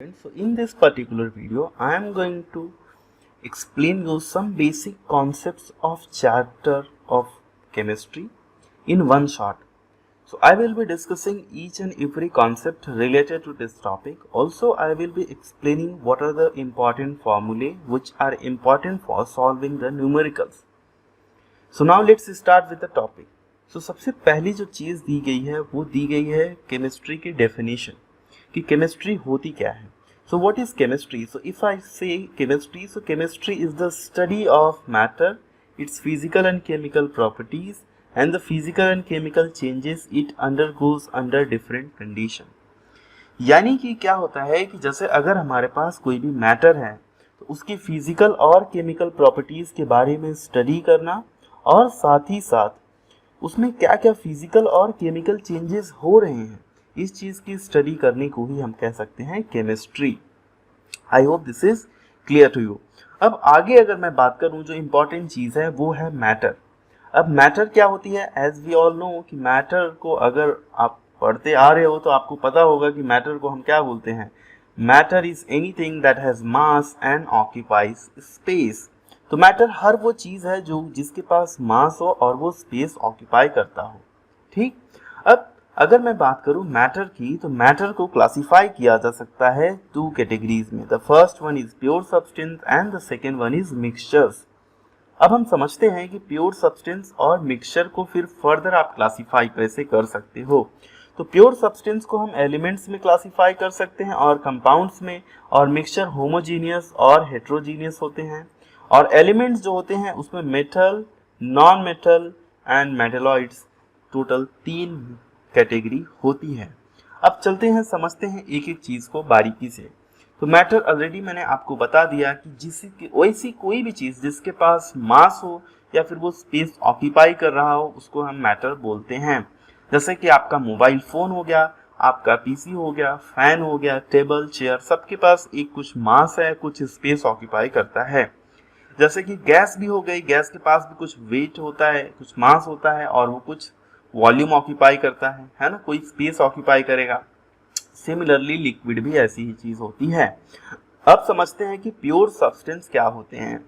So in this particular video, I am going to explain you some basic concepts of chapter of chemistry in one shot. So I will be discussing each and every concept related to this topic. Also, I will be explaining what are the important formulae which are important for solving the numericals. So now let's start with the topic. So सबसे पहली जो चीज़ दी गई है वो दी गई है chemistry की definition कि केमिस्ट्री होती क्या है. So what is chemistry? So if I say chemistry, so chemistry is the study of matter, its physical and chemical properties and the physical and chemical changes it undergoes under different condition. यानी कि क्या होता है कि जैसे अगर हमारे पास कोई भी मैटर है तो उसकी फिजिकल और केमिकल प्रॉपर्टीज के बारे में स्टडी करना और साथ ही साथ उसमें क्या क्या फिजिकल और केमिकल चेंजेस हो रहे हैं इस चीज़ की स्टडी करने को ही हम कह सकते हैं chemistry. I hope this is clear to you. अब आगे अगर मैं बात करूं जो इम्पोर्टेंट चीज़ है वो है मैटर. अब मैटर क्या होती है? एज वी ऑल नो कि मैटर को अगर आप पढ़ते आ रहे हो तो आपको पता होगा कि मैटर को हम क्या बोलते हैं. Matter is anything that has mass and occupies space. तो मैटर हर वो चीज़ है जो जिसके पास मास हो और वो स्पेस ऑक्यूपाई करता हो. ठीक. अब अगर मैं बात करूं मैटर की तो मैटर को क्लासिफाई किया जा सकता है टू कैटेगरीज में. The first one is pure substance and the second one is mixtures. अब हम समझते हैं कि प्योर सब्सटेंस और मिक्सचर को फिर फर्दर आप क्लासिफाई कैसे कर सकते हो. तो प्योर सब्सटेंस को हम एलिमेंट्स में क्लासिफाई कर सकते हैं और कंपाउंड्स में, और मिक्सचर होमोजीनियस और हेट्रोजीनियस होते हैं. और एलिमेंट्स जो होते हैं उसमें metal, non metal and metalloids, total 3 category होती है. अब चलते हैं समझते हैं एक एक चीज़ को बारीकी से. तो मैटर ऑलरेडी मैंने आपको बता दिया कि वैसी कोई भी चीज़ जिसके पास मास हो या फिर वो स्पेस ऑक्यूपाई कर रहा हो उसको हम मैटर बोलते हैं. जैसे कि आपका मोबाइल फ़ोन हो गया, आपका पीसी हो गया, फैन हो गया, टेबल, चेयर, सबके पास एक कुछ मास है, कुछ स्पेस ऑक्यूपाई करता है. जैसे कि गैस भी हो गई, गैस के पास भी कुछ वेट होता है, कुछ मास होता है और वो कुछ वॉल्यूम ऑक्यूपाई करता है ना, कोई स्पेस ऑक्यूपाई करेगा. सिमिलरली लिक्विड भी ऐसी ही चीज होती है. अब समझते हैं कि प्योर सब्सटेंस क्या होते हैं.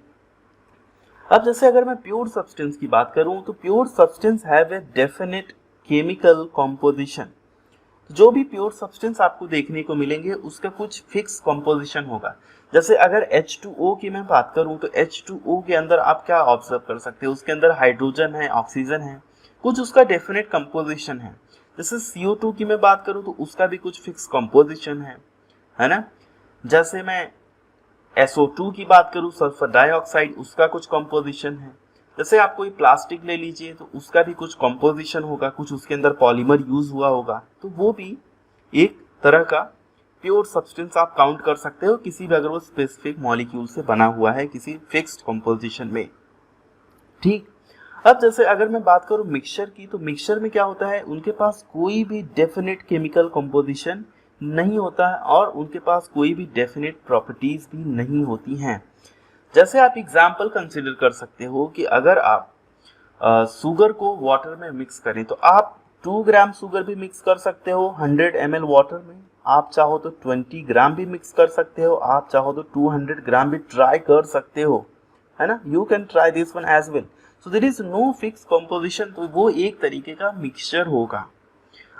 अब जैसे अगर मैं प्योर सब्सटेंस की बात करूं तो pure substance have a definite chemical composition. जो भी प्योर सब्सटेंस आपको देखने को मिलेंगे उसका कुछ फिक्स कॉम्पोजिशन होगा. जैसे अगर H2O की मैं बात करूं तो H2O के अंदर आप क्या ऑब्जर्व कर सकते हो, उसके अंदर हाइड्रोजन है, ऑक्सीजन है, कुछ उसका डेफिनेट कंपोजिशन है. जैसे CO2 की मैं बात करूं तो उसका भी कुछ फिक्स कंपोजिशन है ना. जैसे मैं SO2 की बात करूं, सल्फर डाइऑक्साइड, उसका कुछ कंपोजिशन है. जैसे आप कोई प्लास्टिक ले लीजिए तो उसका भी कुछ कंपोजिशन होगा, कुछ उसके अंदर पॉलीमर यूज हुआ होगा, तो वो भी एक तरह का प्योर सब्सटेंस आप काउंट कर सकते हो किसी भी अगर वो स्पेसिफिक मॉलिक्यूल से बना हुआ है किसी फिक्स्ड कंपोजिशन में. ठीक. अब जैसे अगर मैं बात करूं मिक्सचर की तो मिक्सचर में क्या होता है, उनके पास कोई भी डेफिनेट केमिकल कंपोजिशन नहीं होता है और उनके पास कोई भी डेफिनेट प्रॉपर्टीज भी नहीं होती हैं. जैसे आप एग्जाम्पल कंसिडर कर सकते हो कि अगर आप शुगर को वाटर में मिक्स करें तो आप 2 ग्राम शुगर भी मिक्स कर सकते हो 100 ml वाटर में. आप चाहो तो 20 ग्राम भी मिक्स कर सकते हो, आप चाहो तो 200 ग्राम भी ट्राई कर सकते हो, है ना. You can try this one as well. So there is no fix composition. तो वो एक तरीके का मिक्सचर होगा.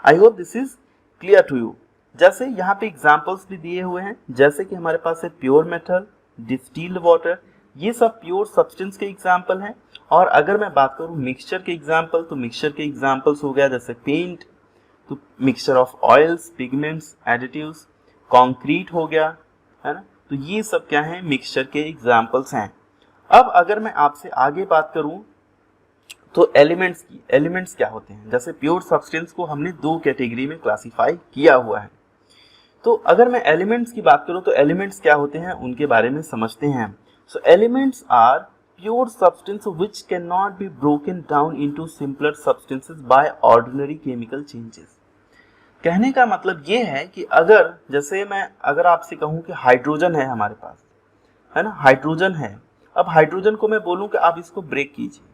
I hope this is clear to you. जैसे यहाँ पे एग्जाम्पल्स भी दिए हुए हैं, जैसे कि हमारे पास है प्योर मेटल, डिस्टिल्ड वाटर, ये सब प्योर सब्सटेंस के एग्जाम्पल हैं. और अगर मैं बात करूँ मिक्सचर के एग्जाम्पल तो मिक्सचर के एग्जाम्पल्स हो गया जैसे पेंट, तो mixture of oils, pigments, additives, concrete हो गया, है ना. तो ये सब क्या है, मिक्सचर के एग्जाम्पल्स हैं. अब अगर मैं आपसे आगे बात करूं तो एलिमेंट्स की, एलिमेंट्स क्या होते हैं. जैसे प्योर सब्सटेंस को हमने 2 कैटेगरी में क्लासिफाई किया हुआ है. तो अगर मैं एलिमेंट्स की बात करूं तो एलिमेंट्स क्या होते हैं उनके बारे में समझते हैं. So elements are pure substance which can not be broken down into simpler substances by ordinary chemical changes. कहने का मतलब ये है कि अगर जैसे मैं अगर आपसे कहूं कि हाइड्रोजन है हमारे पास, है ना, हाइड्रोजन है. अब हाइड्रोजन को मैं बोलूं कि आप इसको ब्रेक कीजिए.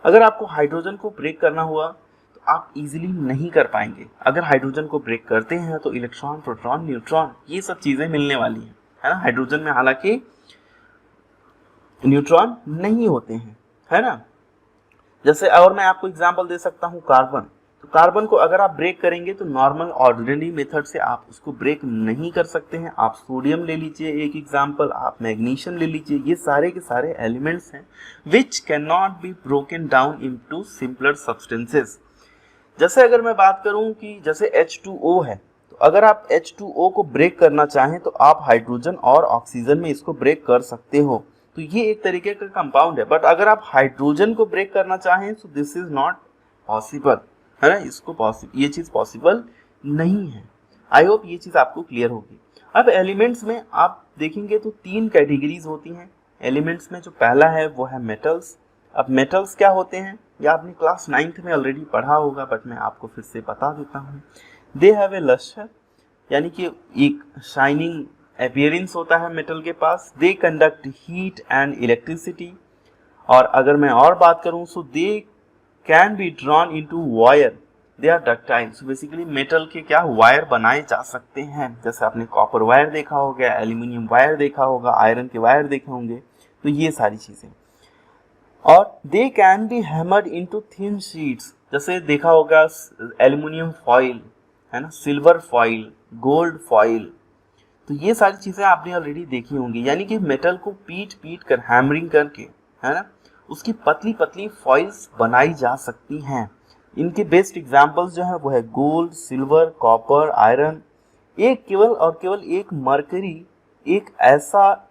अगर आपको हाइड्रोजन को ब्रेक करना हुआ तो आप इजीली नहीं कर पाएंगे। अगर हाइड्रोजन को ब्रेक करते हैं तो इलेक्ट्रॉन, प्रोटॉन, न्यूट्रॉन ये सब चीज़ें मिलने वाली हैं, है ना। हाइड्रोजन में हालांकि न्यूट्रॉन नहीं होते हैं, है ना। जैसे और मैं आपको एग्जांपल दे सकता हूँ कार्बन। तो कार्बन को अगर आप ब्रेक करेंगे तो नॉर्मल ऑर्डिनरी मेथड से आप उसको ब्रेक नहीं कर सकते हैं। आप सोडियम ले लीजिए एक एग्जांपल, आप मैग्नीशियम ले लीजिए, ये सारे के सारे एलिमेंट्स हैं which can not be broken down into simpler substances. जैसे अगर मैं बात करूं कि जैसे H2O है, तो अगर आप H2O को ब्रेक करना चाहें तो आप हाइड्रोजन और ऑक्सीजन में इसको ब्रेक कर सकते हो। तो ये एक तरीके का कंपाउंड है। बट अगर आप हाइड्रोजन को ब्रेक करना चाहें तो दिस इज नॉट पॉसिबल, है ना। इसको ये चीज़ पॉसिबल नहीं है। आई होप ये चीज़ आपको क्लियर होगी। अब एलिमेंट्स में आप देखेंगे तो 3 कैटेगरीज होती हैं एलिमेंट्स में। जो पहला है वो है मेटल्स। अब मेटल्स क्या होते हैं ये आपने क्लास 9th में ऑलरेडी पढ़ा होगा, बट मैं आपको फिर से बता देता हूँ। दे हैव ए लस्टर, यानी कि एक शाइनिंग अपीयरेंस होता है मेटल के पास। They conduct heat and electricity. और अगर मैं और बात करूं तो they can be drawn into wire, they are ductile. So basically metal के क्या वायर बनाए जा सकते हैं। जैसे आपने कॉपर वायर देखा होगा, एल्यूमिनियम वायर देखा होगा, आयरन के वायर देखे होंगे, तो ये सारी चीजें। और दे can B hammered into thin sheets, जैसे देखा होगा एल्यूमिनियम फॉइल, है ना, सिल्वर फॉइल, गोल्ड फॉइल। तो ये सारी चीज़ें आपने ऑलरेडी देखी होंगी। यानी कि मेटल को पीट कर हैमरिंग करके, है ना, उसकी पतली पतली फॉइल्स बनाई जा सकती हैं। इनके बेस्ट एग्जांपल्स जो है वो है गोल्ड, सिल्वर, कॉपर, आयरन। एक केवल और केवल एक मरकरी एक ऐसा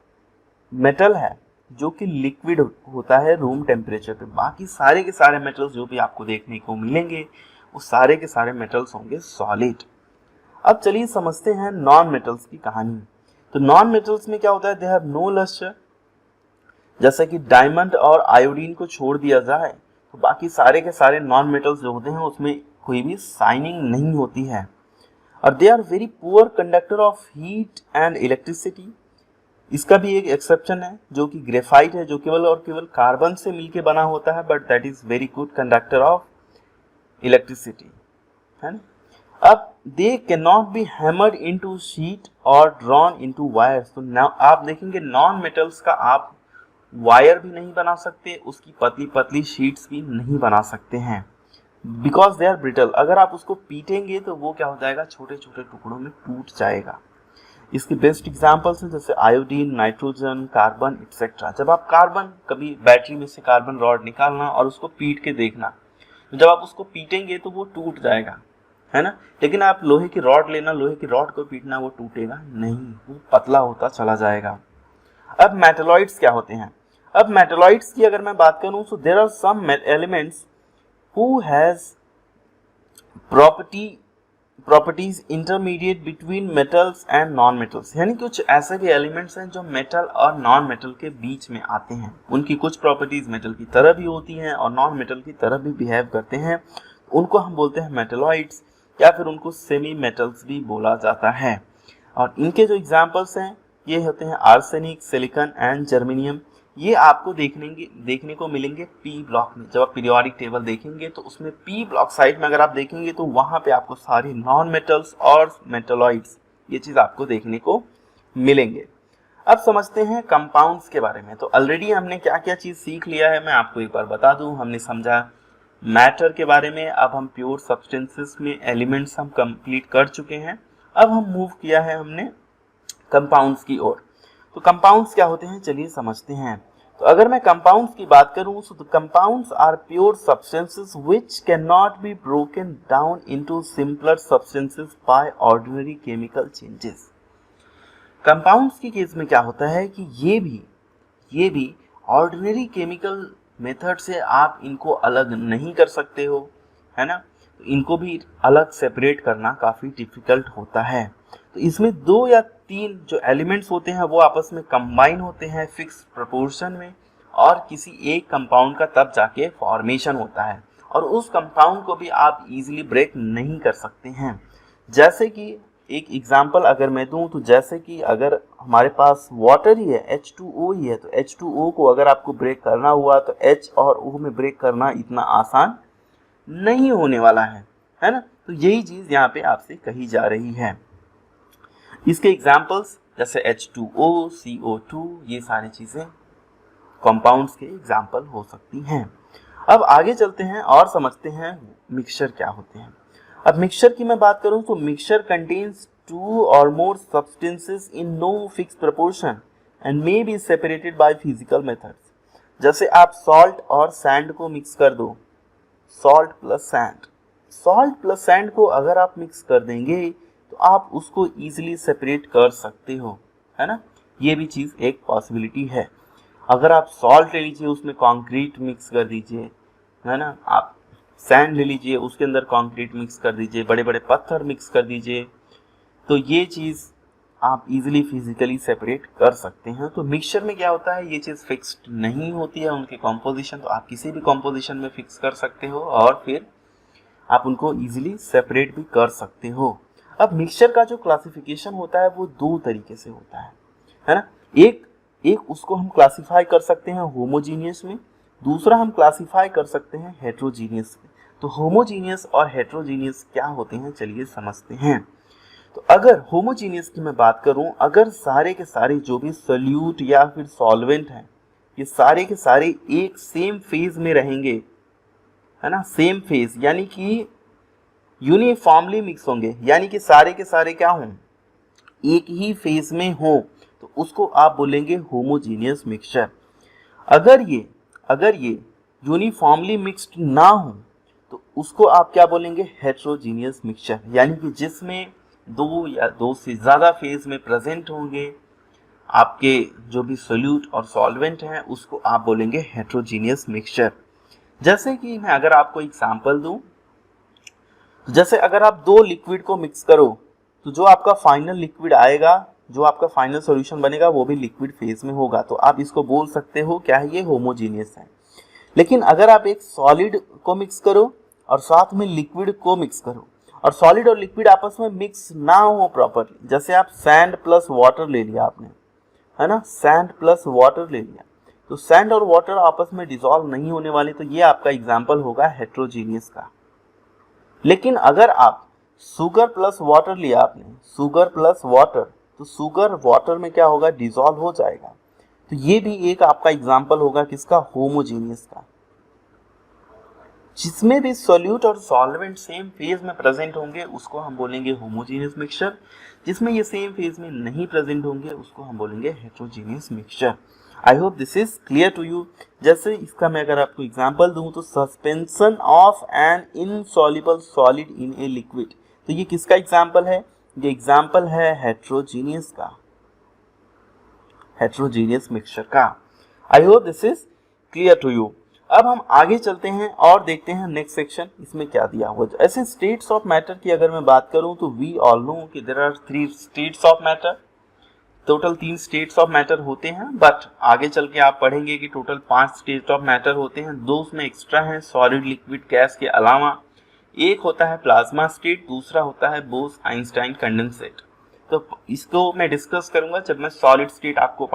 मेटल है जो कि लिक्विड होता है रूम टेम्परेचर पे। बाकी सारे के सारे मेटल्स जो भी आपको देखने को मिलेंगे वो सारे के सारे मेटल्स होंगे सॉलिड। अब चलिए समझते हैं नॉन मेटल्स की कहानी। तो नॉन मेटल्स में क्या होता है, दे हैव नो लस्टर। जैसे कि डायमंड और आयोडीन को छोड़ दिया जाए तो बाकी सारे के सारे नॉन मेटल्स जो होते हैं उसमें कोई भी शाइनिंग नहीं होती है। और they are very poor conductor of heat and electricity. इसका भी एक एक्सेप्शन है जो कि ग्रेफाइट है, जो केवल और केवल कार्बन से मिलके बना होता है, but that is very good conductor of electricity, है ना। अब they can not B hammered into sheet और ड्रॉन इनटू वायर्स। तो आप देखेंगे नॉन मेटल्स का आप वायर भी नहीं बना सकते, उसकी पतली पतली शीट्स भी नहीं बना सकते हैं, बिकॉज दे आर ब्रिटल। अगर आप उसको पीटेंगे तो वो क्या हो जाएगा, छोटे छोटे टुकड़ों में टूट जाएगा। इसके बेस्ट एग्जांपल्स हैं जैसे आयोडीन, नाइट्रोजन, कार्बन एक्सेट्रा। जब आप कार्बन, कभी बैटरी में से कार्बन रॉड निकालना और उसको पीट के देखना, जब आप उसको पीटेंगे तो वो टूट जाएगा, है ना। लेकिन आप लोहे की रॉड लेना, लोहे की रॉड को पीटना, वो टूटेगा नहीं, वो पतला होता चला जाएगा। अब मेटलॉइड्स क्या होते हैं। अब मेटलॉइड्स की अगर मैं बात करूं तो there are some elements who has properties intermediate between metals and non metals. यानी कुछ ऐसे भी एलिमेंट्स हैं जो मेटल और नॉन मेटल के बीच में आते हैं। उनकी कुछ प्रॉपर्टीज मेटल की तरह भी होती हैं और नॉन मेटल की तरह भी बिहेव करते हैं। उनको हम बोलते हैं मेटलॉइड्स, या फिर उनको सेमी मेटल्स भी बोला जाता है। और इनके जो एग्जांपल्स हैं ये होते हैं आर्सेनिक, सिलिकॉन एंड जर्मेनियम। ये आपको देखने को मिलेंगे पी ब्लॉक में। जब आप पीरियोडिक टेबल देखेंगे तो उसमें पी ब्लॉक साइड में अगर आप देखेंगे तो वहाँ पे आपको सारी नॉन मेटल्स और मेटलॉइड्स ये चीज़ आपको देखने को मिलेंगे। अब समझते हैं कंपाउंड्स के बारे में। तो ऑलरेडी हमने क्या क्या चीज़ सीख लिया है मैं आपको एक बार बता दूँ। हमने समझा मैटर के बारे में, अब हम प्योर सब्सटेंसेस में एलिमेंट्स हम कंप्लीट कर चुके हैं। अब हम मूव किया है हमने कंपाउंड्स की ओर। तो कंपाउंड्स क्या होते हैं चलिए समझते हैं। तो अगर मैं कंपाउंड्स की बात करूं तो compounds are pure substances which can not be broken down into simpler substances by ordinary chemical changes. Compounds की केस में क्या होता है कि ये भी ऑर्डिनरी केमिकल मेथड से आप इनको अलग नहीं कर सकते हो, है ना। तो इनको भी अलग सेपरेट करना काफ़ी डिफिकल्ट होता है। तो इसमें 2 या 3 जो एलिमेंट्स होते हैं वो आपस में कंबाइन होते हैं फिक्स प्रोपोर्शन में, और किसी एक कंपाउंड का तब जाके फॉर्मेशन होता है, और उस कंपाउंड को भी आप इजीली ब्रेक नहीं कर सकते हैं। जैसे कि एक एग्जांपल अगर मैं दूं तो जैसे कि अगर हमारे पास वाटर ही है, H2O ही है, तो H2O को अगर आपको ब्रेक करना हुआ तो H और O में ब्रेक करना इतना आसान नहीं होने वाला है ना। तो यही चीज यहाँ पे आपसे कही जा रही है। इसके एग्जाम्पल्स जैसे H2O, CO2, ये सारी चीजें कंपाउंड्स के एग्जाम्पल हो सकती हैं। अब आगे चलते हैं और समझते हैं मिक्सचर क्या होते हैं। अब मिक्सचर की मैं बात करूं तो मिक्सचर कंटेन्स टू और more substances in no fix proportion and may be separated by physical methods. जैसे आप सॉल्ट और सैंड को मिक्स कर दो, सॉल्ट प्लस सैंड को अगर आप मिक्स कर देंगे तो आप उसको इजीली सेपरेट कर सकते हो, है ना। ये भी चीज़ एक पॉसिबिलिटी है। अगर आप सॉल्ट ले लीजिए, उसमें कंक्रीट मिक्स कर दीजिए, है ना, आप सैंड ले लीजिए, उसके अंदर कंक्रीट मिक्स कर दीजिए, बड़े बड़े पत्थर मिक्स कर दीजिए, तो ये चीज़ आप इजीली फिजिकली सेपरेट कर सकते हैं। तो मिक्सचर में क्या होता है, ये चीज़ फिक्स्ड नहीं होती है उनके कॉम्पोजिशन, तो आप किसी भी कॉम्पोजिशन में फिक्स कर सकते हो और फिर आप उनको इजीली सेपरेट भी कर सकते हो। अब मिक्सचर का जो क्लासिफिकेशन होता है वो दो तरीके से होता है ना। एक उसको हम क्लासिफाई कर सकते हैं होमोजीनियस में, दूसरा हम क्लासिफाई कर सकते हैं हेट्रोजीनियस में। तो होमोजीनियस और हेट्रोजीनियस क्या होते हैं, चलिए समझते हैं। तो अगर होमोजीनियस की मैं बात करूं, अगर सारे के सारे जो भी सोल्यूट या फिर सॉल्वेंट हैं, ये सारे के सारे एक सेम फेज में रहेंगे, है ना, सेम फेज यानी कि यूनिफॉर्मली मिक्स होंगे, यानी कि सारे के सारे क्या हों, एक ही फेज में हो, तो उसको आप बोलेंगे होमोजीनियस मिक्सचर। अगर ये यूनिफॉर्मली मिक्स्ड ना हो तो उसको आप क्या बोलेंगे, हेट्रोजीनियस मिक्सचर, यानी कि जिसमें दो या दो से ज़्यादा फेज में प्रेजेंट होंगे आपके जो भी सोल्यूट और सॉल्वेंट हैं, उसको आप बोलेंगे हेट्रोजीनियस मिक्सचर। जैसे कि मैं अगर आपको एग्जांपल दूं, तो जैसे अगर आप दो लिक्विड को मिक्स करो तो जो आपका फाइनल लिक्विड आएगा, जो आपका फाइनल सॉल्यूशन बनेगा वो भी लिक्विड फेज में होगा, तो आप इसको बोल सकते हो क्या है, ये होमोजीनियस है। लेकिन अगर आप एक सॉलिड को मिक्स करो और साथ में लिक्विड को मिक्स करो और सॉलिड और लिक्विड आपस में मिक्स ना हो प्रॉपरली, जैसे आप सैंड प्लस वाटर ले लिया आपने, है ना, सैंड प्लस वाटर ले लिया, तो सैंड और वाटर आपस में डिसॉल्व नहीं होने वाले, तो ये आपका एग्जाम्पल होगा हेट्रोजीनियस का। लेकिन अगर आप शुगर प्लस वाटर लिया आपने, शुगर प्लस वाटर, तो शुगर वाटर में क्या होगा, डिसॉल्व हो जाएगा, तो ये भी एक आपका एग्जाम्पल होगा किसका, होमोजीनियस का। जिसमें भी सॉल्यूट और सॉल्वेंट सेम फेज में प्रेजेंट होंगे उसको हम बोलेंगे होमोजीनियस मिक्सचर, जिसमें ये सेम फेज में नहीं प्रेजेंट होंगे उसको हम बोलेंगे heterogeneous mixture. I hope this is clear to you. जैसे इसका मैं अगर आपको एग्जांपल दूं तो suspension of an insoluble solid in a liquid, तो ये किसका एग्जांपल है, ये एग्जांपल है हेट्रोजीनियस का, हेट्रोजीनियस मिक्सचर का। I hope this is clear to you. अब हम आगे चलते हैं और देखते हैं नेक्स्ट सेक्शन, इसमें क्या दिया हुआ। ऐसे स्टेट्स ऑफ मैटर की अगर मैं बात करूं तो वी ऑल नो कि there are 3 states of matter, total 3 states of matter होते हैं, बट आगे चल के आप पढ़ेंगे कि टोटल 5 स्टेट्स ऑफ मैटर होते हैं, 2 उसमें एक्स्ट्रा हैं सॉलिड लिक्विड गैस के अलावा। एक होता है प्लाज्मा स्टेट, दूसरा होता है बोस आइंस्टाइन कंडेंसेट। तो इसको मैं डिस्कस करूंगा जब मैं सॉलिड स्टेट आपको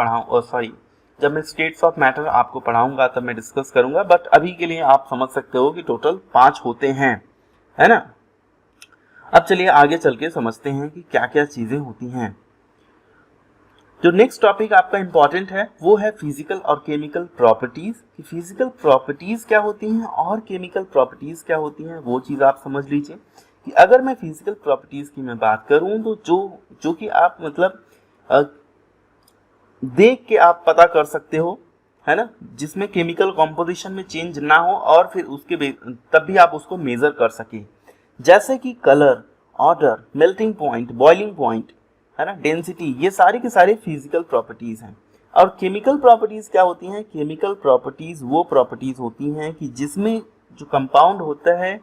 जब मैं स्टेट्स ऑफ मैटर आपको पढ़ाऊंगा तब मैं डिस्कस करूंगा, बट अभी के लिए आप समझ सकते हो कि टोटल 5 होते हैं, है ना। अब चलिए आगे चल के समझते हैं कि क्या क्या चीजें होती हैं। जो नेक्स्ट टॉपिक आपका इंपॉर्टेंट है वो है फिजिकल और केमिकल प्रॉपर्टीज, कि फिजिकल प्रॉपर्टीज क्या होती हैं और केमिकल प्रॉपर्टीज क्या होती हैं, वो चीज आप समझ लीजिए। कि अगर मैं फिजिकल प्रॉपर्टीज की मैं बात करूं तो जो कि आप मतलब देख के आप पता कर सकते हो, है ना, जिसमें केमिकल कॉम्पोजिशन में चेंज ना हो और फिर उसके तब भी आप उसको मेजर कर सके, जैसे कि colour, order, melting point, boiling point, है ना, डेंसिटी, ये सारे के सारे फिजिकल प्रॉपर्टीज हैं। और केमिकल प्रॉपर्टीज क्या होती हैं, केमिकल प्रॉपर्टीज वो प्रॉपर्टीज होती हैं कि जिसमें जो कंपाउंड होता है,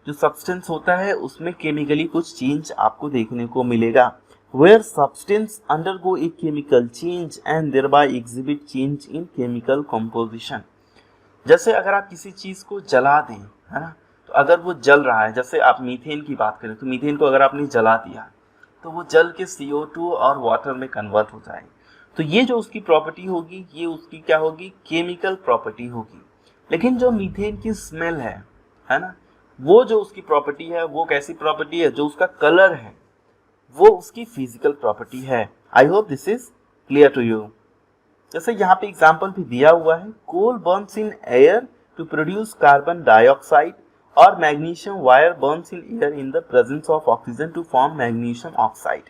जो सब्सटेंस होता है, उसमें केमिकली कुछ चेंज आपको देखने को मिलेगा। where substance undergo a chemical change and thereby exhibit change in chemical composition। जैसे अगर आप किसी चीज को जला दें, है ना, तो अगर वो जल रहा है, जैसे आप मीथेन की बात करें तो मीथेन को अगर आपने जला दिया तो वो जल के CO2 और वाटर में कन्वर्ट हो जाए, तो ये जो उसकी प्रॉपर्टी होगी ये उसकी क्या होगी, केमिकल प्रॉपर्टी होगी। लेकिन जो मीथेन की स्मेल है ना, वो जो उसकी प्रॉपर्टी है वो कैसी प्रॉपर्टी है, जो उसका कलर है वो उसकी फिजिकल प्रॉपर्टी है। I hope this is clear to you. जैसे यहाँ पे एग्जाम्पल भी दिया हुआ है, coal burns in air to produce carbon dioxide और magnesium wire burns in air in the presence of oxygen to form magnesium oxide.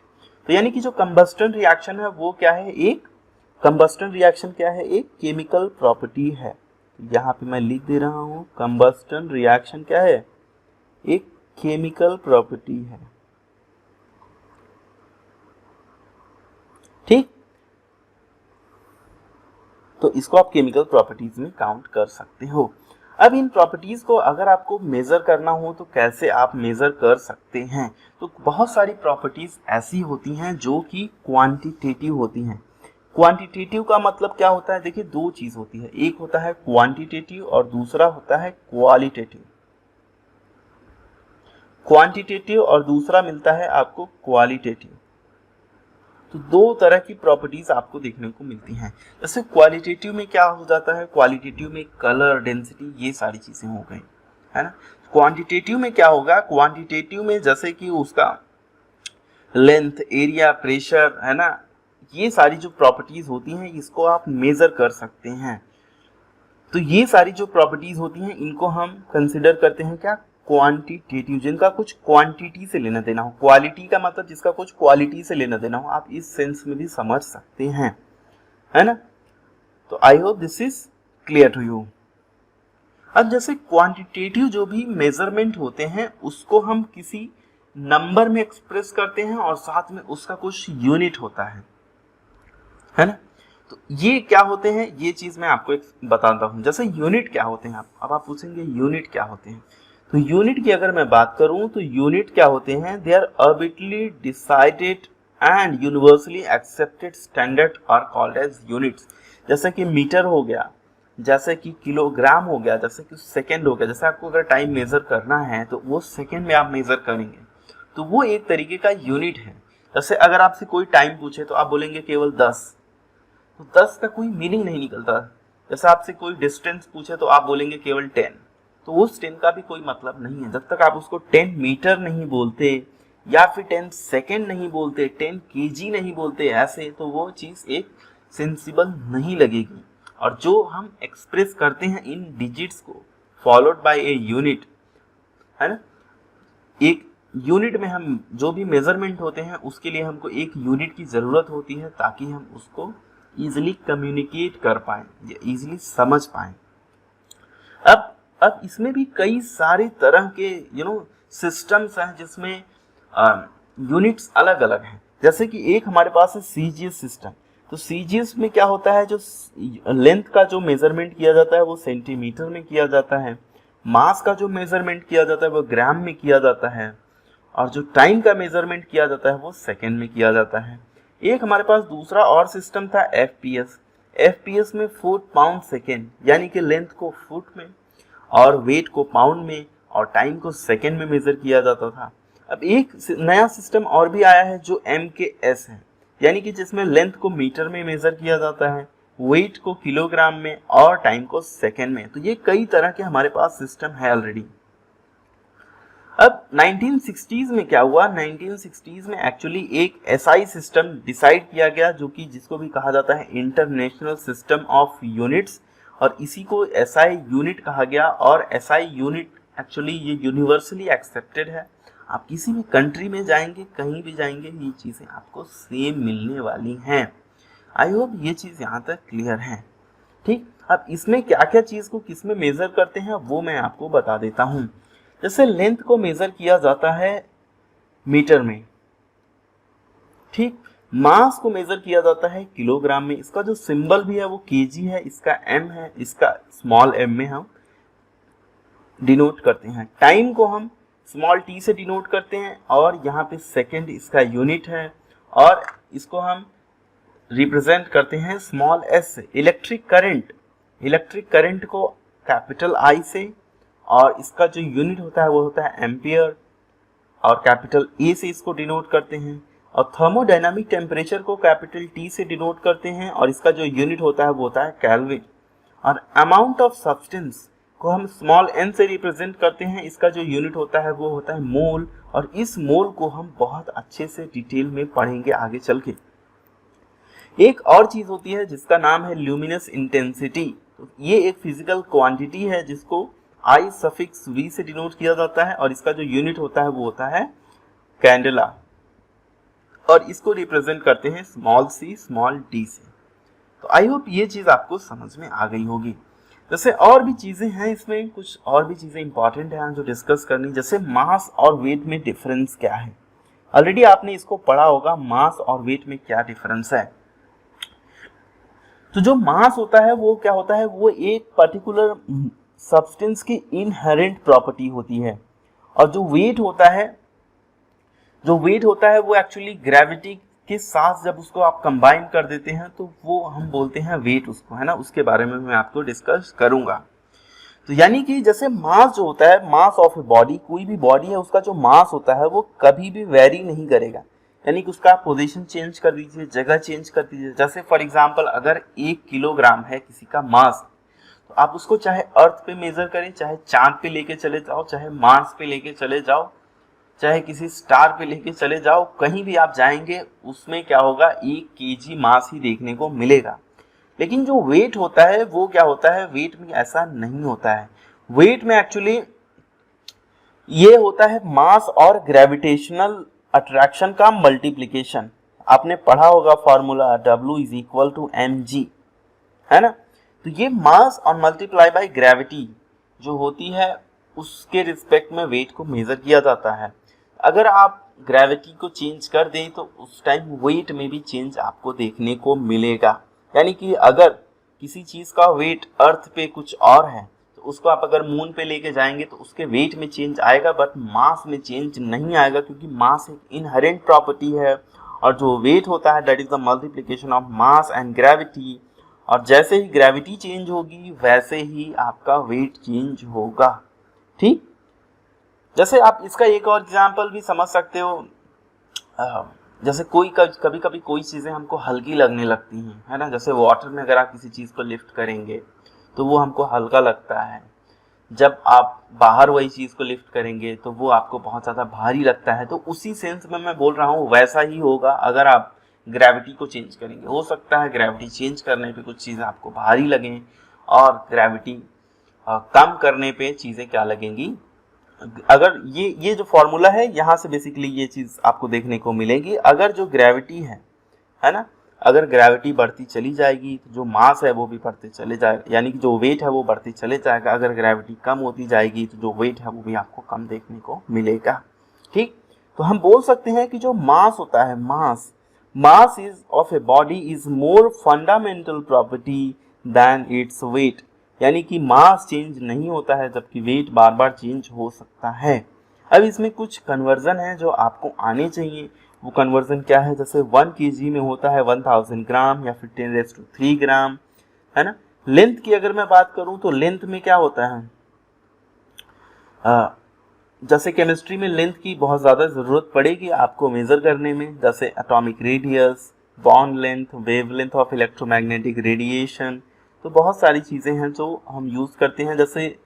तो यानी कि जो कंबस्टन रिएक्शन है वो क्या है, एक कंबस्टन रिएक्शन क्या है, एक केमिकल प्रॉपर्टी है। यहाँ पे मैं लिख दे रहा हूँ, कंबस्टन रिएक्शन क्या है, एक केमिकल प्रॉपर्टी है। ठीक, तो इसको आप केमिकल प्रॉपर्टीज में काउंट कर सकते हो। अब इन प्रॉपर्टीज को अगर आपको मेजर करना हो तो कैसे आप मेजर कर सकते हैं, तो बहुत सारी प्रॉपर्टीज ऐसी होती हैं जो कि क्वांटिटेटिव होती हैं। क्वांटिटेटिव का मतलब क्या होता है, देखिए दो चीज होती है, एक होता है क्वांटिटेटिव और दूसरा होता है क्वालिटेटिव। क्वांटिटेटिव और दूसरा मिलता है आपको क्वालिटेटिव। तो दो तरह की प्रॉपर्टीज आपको देखने को मिलती हैं। जैसे क्वालिटेटिव में क्या हो जाता है, क्वालिटेटिव में कलर, डेंसिटी, ये सारी चीजें हो गई, है ना। क्वांटिटेटिव में क्या होगा, क्वांटिटेटिव में जैसे कि उसका लेंथ, एरिया, प्रेशर, है ना, ये सारी जो प्रॉपर्टीज होती हैं इसको आप मेजर कर सकते हैं। तो ये सारी जो प्रॉपर्टीज होती हैं इनको हम कंसिडर करते हैं क्या, क्वांटिटेटिव, जिनका कुछ क्वांटिटी से लेना देना हो। क्वालिटी का मतलब जिसका कुछ क्वालिटी से लेना देना हो, आप इस सेंस में भी समझ सकते हैं, है ना। तो I hope this is clear to you. अब जैसे क्वांटिटेटिव जो भी मेजरमेंट होते हैं उसको हम किसी नंबर में एक्सप्रेस करते हैं और साथ में उसका कुछ यूनिट होता है ना। तो ये क्या होते हैं, ये चीज मैं आपको एक बताता हूं। जैसे यूनिट क्या होते हैं, अब आप पूछेंगे यूनिट क्या होते हैं, तो यूनिट की अगर मैं बात करूं तो यूनिट क्या होते हैं, they are arbitrarily decided and universally accepted standard are called as units. जैसे कि मीटर हो गया, जैसे कि किलोग्राम हो गया, जैसे कि सेकंड हो गया। जैसे आपको अगर टाइम मेजर करना है तो वो सेकंड में आप मेजर करेंगे, तो वो एक तरीके का यूनिट है। जैसे अगर आपसे कोई टाइम पूछे तो आप बोलेंगे केवल 10, तो 10 का कोई मीनिंग नहीं निकलता। जैसे आपसे कोई डिस्टेंस पूछे तो आप बोलेंगे केवल 10, तो उस 10 का भी कोई मतलब नहीं है। जब तक आप उसको 10 मीटर नहीं बोलते या फिर 10 सेकेंड नहीं बोलते, 10 केजी नहीं बोलते ऐसे, तो वो चीज एक सेंसिबल नहीं लगेगी। और जो हम एक्सप्रेस करते हैं इन डिजिट्स को फॉलोड बाय ए यूनिट, है ना, एक यूनिट में हम जो भी मेजरमेंट होते हैं उसके लिए हमको एक यूनिट की जरूरत होती है ताकि हम उसको इजिली कम्युनिकेट कर पाए या इजिली समझ पाए। अब इसमें भी कई सारे तरह के सिस्टम्स हैं जिसमें यूनिट्स अलग अलग हैं। जैसे कि एक हमारे पास है सीजीएस सिस्टम। तो सीजीएस में क्या होता है, जो लेंथ का जो मेजरमेंट किया जाता है वो सेंटीमीटर में किया जाता है, मास का जो मेजरमेंट किया जाता है वो ग्राम में किया जाता है, और जो टाइम का मेजरमेंट किया जाता है वो सेकेंड में किया जाता है। एक हमारे पास दूसरा और सिस्टम था एफपीएस। एफपीएस में फुट पाउंड सेकेंड, यानी कि लेंथ को फुट में और वेट को पाउंड में और टाइम को सेकेंड में मेजर किया जाता था। अब एक नया सिस्टम और भी आया है जो एमकेएस है, यानी कि जिसमें लेंथ को मीटर में मेजर किया जाता है, वेट को किलोग्राम में और टाइम को सेकेंड में। तो ये कई तरह के हमारे पास सिस्टम है ऑलरेडी। अब 1960s में क्या हुआ, 1960s में एक्चुअली एक एसआई सिस्टम डिसाइड किया गया जो कि जिसको भी कहा जाता है इंटरनेशनल सिस्टम ऑफ यूनिट्स, और इसी को एसआई यूनिट कहा गया। और एसआई यूनिट एक्चुअली ये यूनिवर्सली एक्सेप्टेड है। आप किसी भी कंट्री में जाएंगे, कहीं भी जाएंगे, ये चीज़ें आपको सेम मिलने वाली हैं। आई होप ये चीज़ यहाँ तक क्लियर है। ठीक, अब इसमें क्या क्या चीज़ को किस में मेज़र करते हैं वो मैं आपको बता देता हूँ। जैसे लेंथ को मेज़र किया जाता है मीटर में, ठीक, मास को मेज़र किया जाता है किलोग्राम में। इसका जो सिंबल भी है वो केजी है, इसका एम है, इसका स्मॉल एम में हम डिनोट करते हैं। टाइम को हम स्मॉल टी से डिनोट करते हैं, और यहाँ पे सेकेंड इसका यूनिट है, और इसको हम रिप्रेजेंट करते हैं स्मॉल एस से। इलेक्ट्रिक करंट को कैपिटल आई से, और इसका जो यूनिट होता है वो होता है एम्पियर, और कैपिटल ए से इसको डिनोट करते हैं। और थर्मोडायनामिक टेम्परेचर को कैपिटल टी से डिनोट करते हैं, और इसका जो यूनिट होता है वो होता है केल्विन। और अमाउंट ऑफ सब्सटेंस को हम स्मॉल n से रिप्रेजेंट करते हैं। इसका जो यूनिट होता है वो होता है मोल, और इस मोल को हम बहुत अच्छे से डिटेल में पढ़ेंगे आगे चल के। एक और चीज होती है जिसका नाम है ल्यूमिनस इंटेंसिटी। तो ये एक फिजिकल क्वांटिटी है जिसको I सफिक्स V से डिनोट किया जाता है, और इसका जो यूनिट होता है वो होता है कैंडेला, और इसको रिप्रेजेंट करते हैं स्मॉल c स्मॉल d से। तो आई होप ये चीज आपको समझ में आ गई होगी। जैसे और भी चीजें हैं, इसमें कुछ और भी चीजें इंपॉर्टेंट हैं जो डिस्कस करनी, जैसे मास और वेट में डिफरेंस क्या है। ऑलरेडी आपने इसको पढ़ा होगा, मास और वेट में क्या डिफरेंस है। तो जो मास होता है वो क्या होता है, वो एक पर्टिकुलर सब्सटेंस की इनहेरेंट प्रॉपर्टी होती है, और जो वेट होता है वो एक्चुअली ग्रेविटी के साथ जब उसको आप कंबाइन कर देते हैं तो वो हम बोलते हैं वेट उसको, है ना। उसके बारे में मैं आपको डिस्कस करूंगा। तो यानी कि जैसे मास जो होता है, मास ऑफ ए बॉडी, कोई भी बॉडी है उसका जो मास होता है वो कभी भी वेरी नहीं करेगा, यानी कि उसका पोजीशन चेंज कर दीजिए, जगह चेंज कर दीजिए। जैसे फॉर एग्जांपल अगर 1 किलोग्राम है किसी का मास, तो आप उसको चाहे अर्थ पे मेजर करें, चाहे चांद पे लेके चले जाओ, चाहे मार्स पे लेके चले जाओ, चाहे किसी स्टार पे लेके चले जाओ, कहीं भी आप जाएंगे उसमें क्या होगा, 1 kg मास ही देखने को मिलेगा। लेकिन जो वेट होता है वो क्या होता है, वेट में ऐसा नहीं होता है। वेट में एक्चुअली ये होता है मास और ग्रेविटेशनल अट्रैक्शन का मल्टीप्लिकेशन। आपने पढ़ा होगा formula W is equal to mg, है ना। तो ये मास और मल्टीप्लाई बाय ग्रेविटी जो होती है उसके रिस्पेक्ट में वेट को मेजर किया जाता है। अगर आप ग्रेविटी को चेंज कर दें तो उस टाइम वेट में भी चेंज आपको देखने को मिलेगा। यानी कि अगर किसी चीज का वेट अर्थ पे कुछ और है तो उसको आप अगर मून पे लेके जाएंगे तो उसके वेट में चेंज आएगा, बट मास में चेंज नहीं आएगा, क्योंकि मास एक इनहेरेंट प्रॉपर्टी है, और जो वेट होता है that is the multiplication of mass and gravity. और जैसे ही ग्रेविटी चेंज होगी वैसे ही आपका वेट चेंज होगा। ठीक, जैसे आप इसका एक और एग्जांपल भी समझ सकते हो। जैसे कभी कभी कोई चीज़ें हमको हल्की लगने लगती हैं, है ना। जैसे वाटर में अगर आप किसी चीज़ को लिफ्ट करेंगे तो वो हमको हल्का लगता है, जब आप बाहर वही चीज़ को लिफ्ट करेंगे तो वो आपको बहुत ज़्यादा भारी लगता है। तो उसी सेंस में मैं बोल रहा हूँ वैसा ही होगा अगर आप ग्रेविटी को चेंज करेंगे। हो सकता है ग्रेविटी चेंज करने पे कुछ चीज़ें आपको भारी लगें, और ग्रेविटी कम करने पे चीज़ें क्या लगेंगी। अगर ये जो फॉर्मूला है यहाँ से बेसिकली ये चीज़ आपको देखने को मिलेगी। अगर जो ग्रेविटी है ना, अगर ग्रेविटी बढ़ती चली जाएगी तो जो मास है वो भी बढ़ते चले जाएगा, यानी कि जो वेट है वो बढ़ते चले जाएगा। अगर ग्रेविटी कम होती जाएगी तो जो वेट है वो भी आपको कम देखने को मिलेगा। ठीक, तो हम बोल सकते हैं कि जो मास होता है, mass is of a body is more fundamental property than its weight, यानी कि मास चेंज नहीं होता है जबकि वेट बार बार चेंज हो सकता है। अब इसमें कुछ कन्वर्जन है जो आपको आने चाहिए। वो कन्वर्जन क्या है, जैसे 1 kg में होता है 1000 ग्राम या फिर 10⁻³ ग्राम, है ना। लेंथ की अगर मैं बात करूं तो लेंथ में क्या होता है, जैसे केमिस्ट्री में लेंथ की बहुत ज़्यादा ज़रूरत पड़ेगी आपको मेज़र करने में, जैसे atomic radius, bond length, wavelength of electromagnetic radiation. तो बहुत सारी चीज़ें हैं जो हम यूज़ करते हैं। जैसे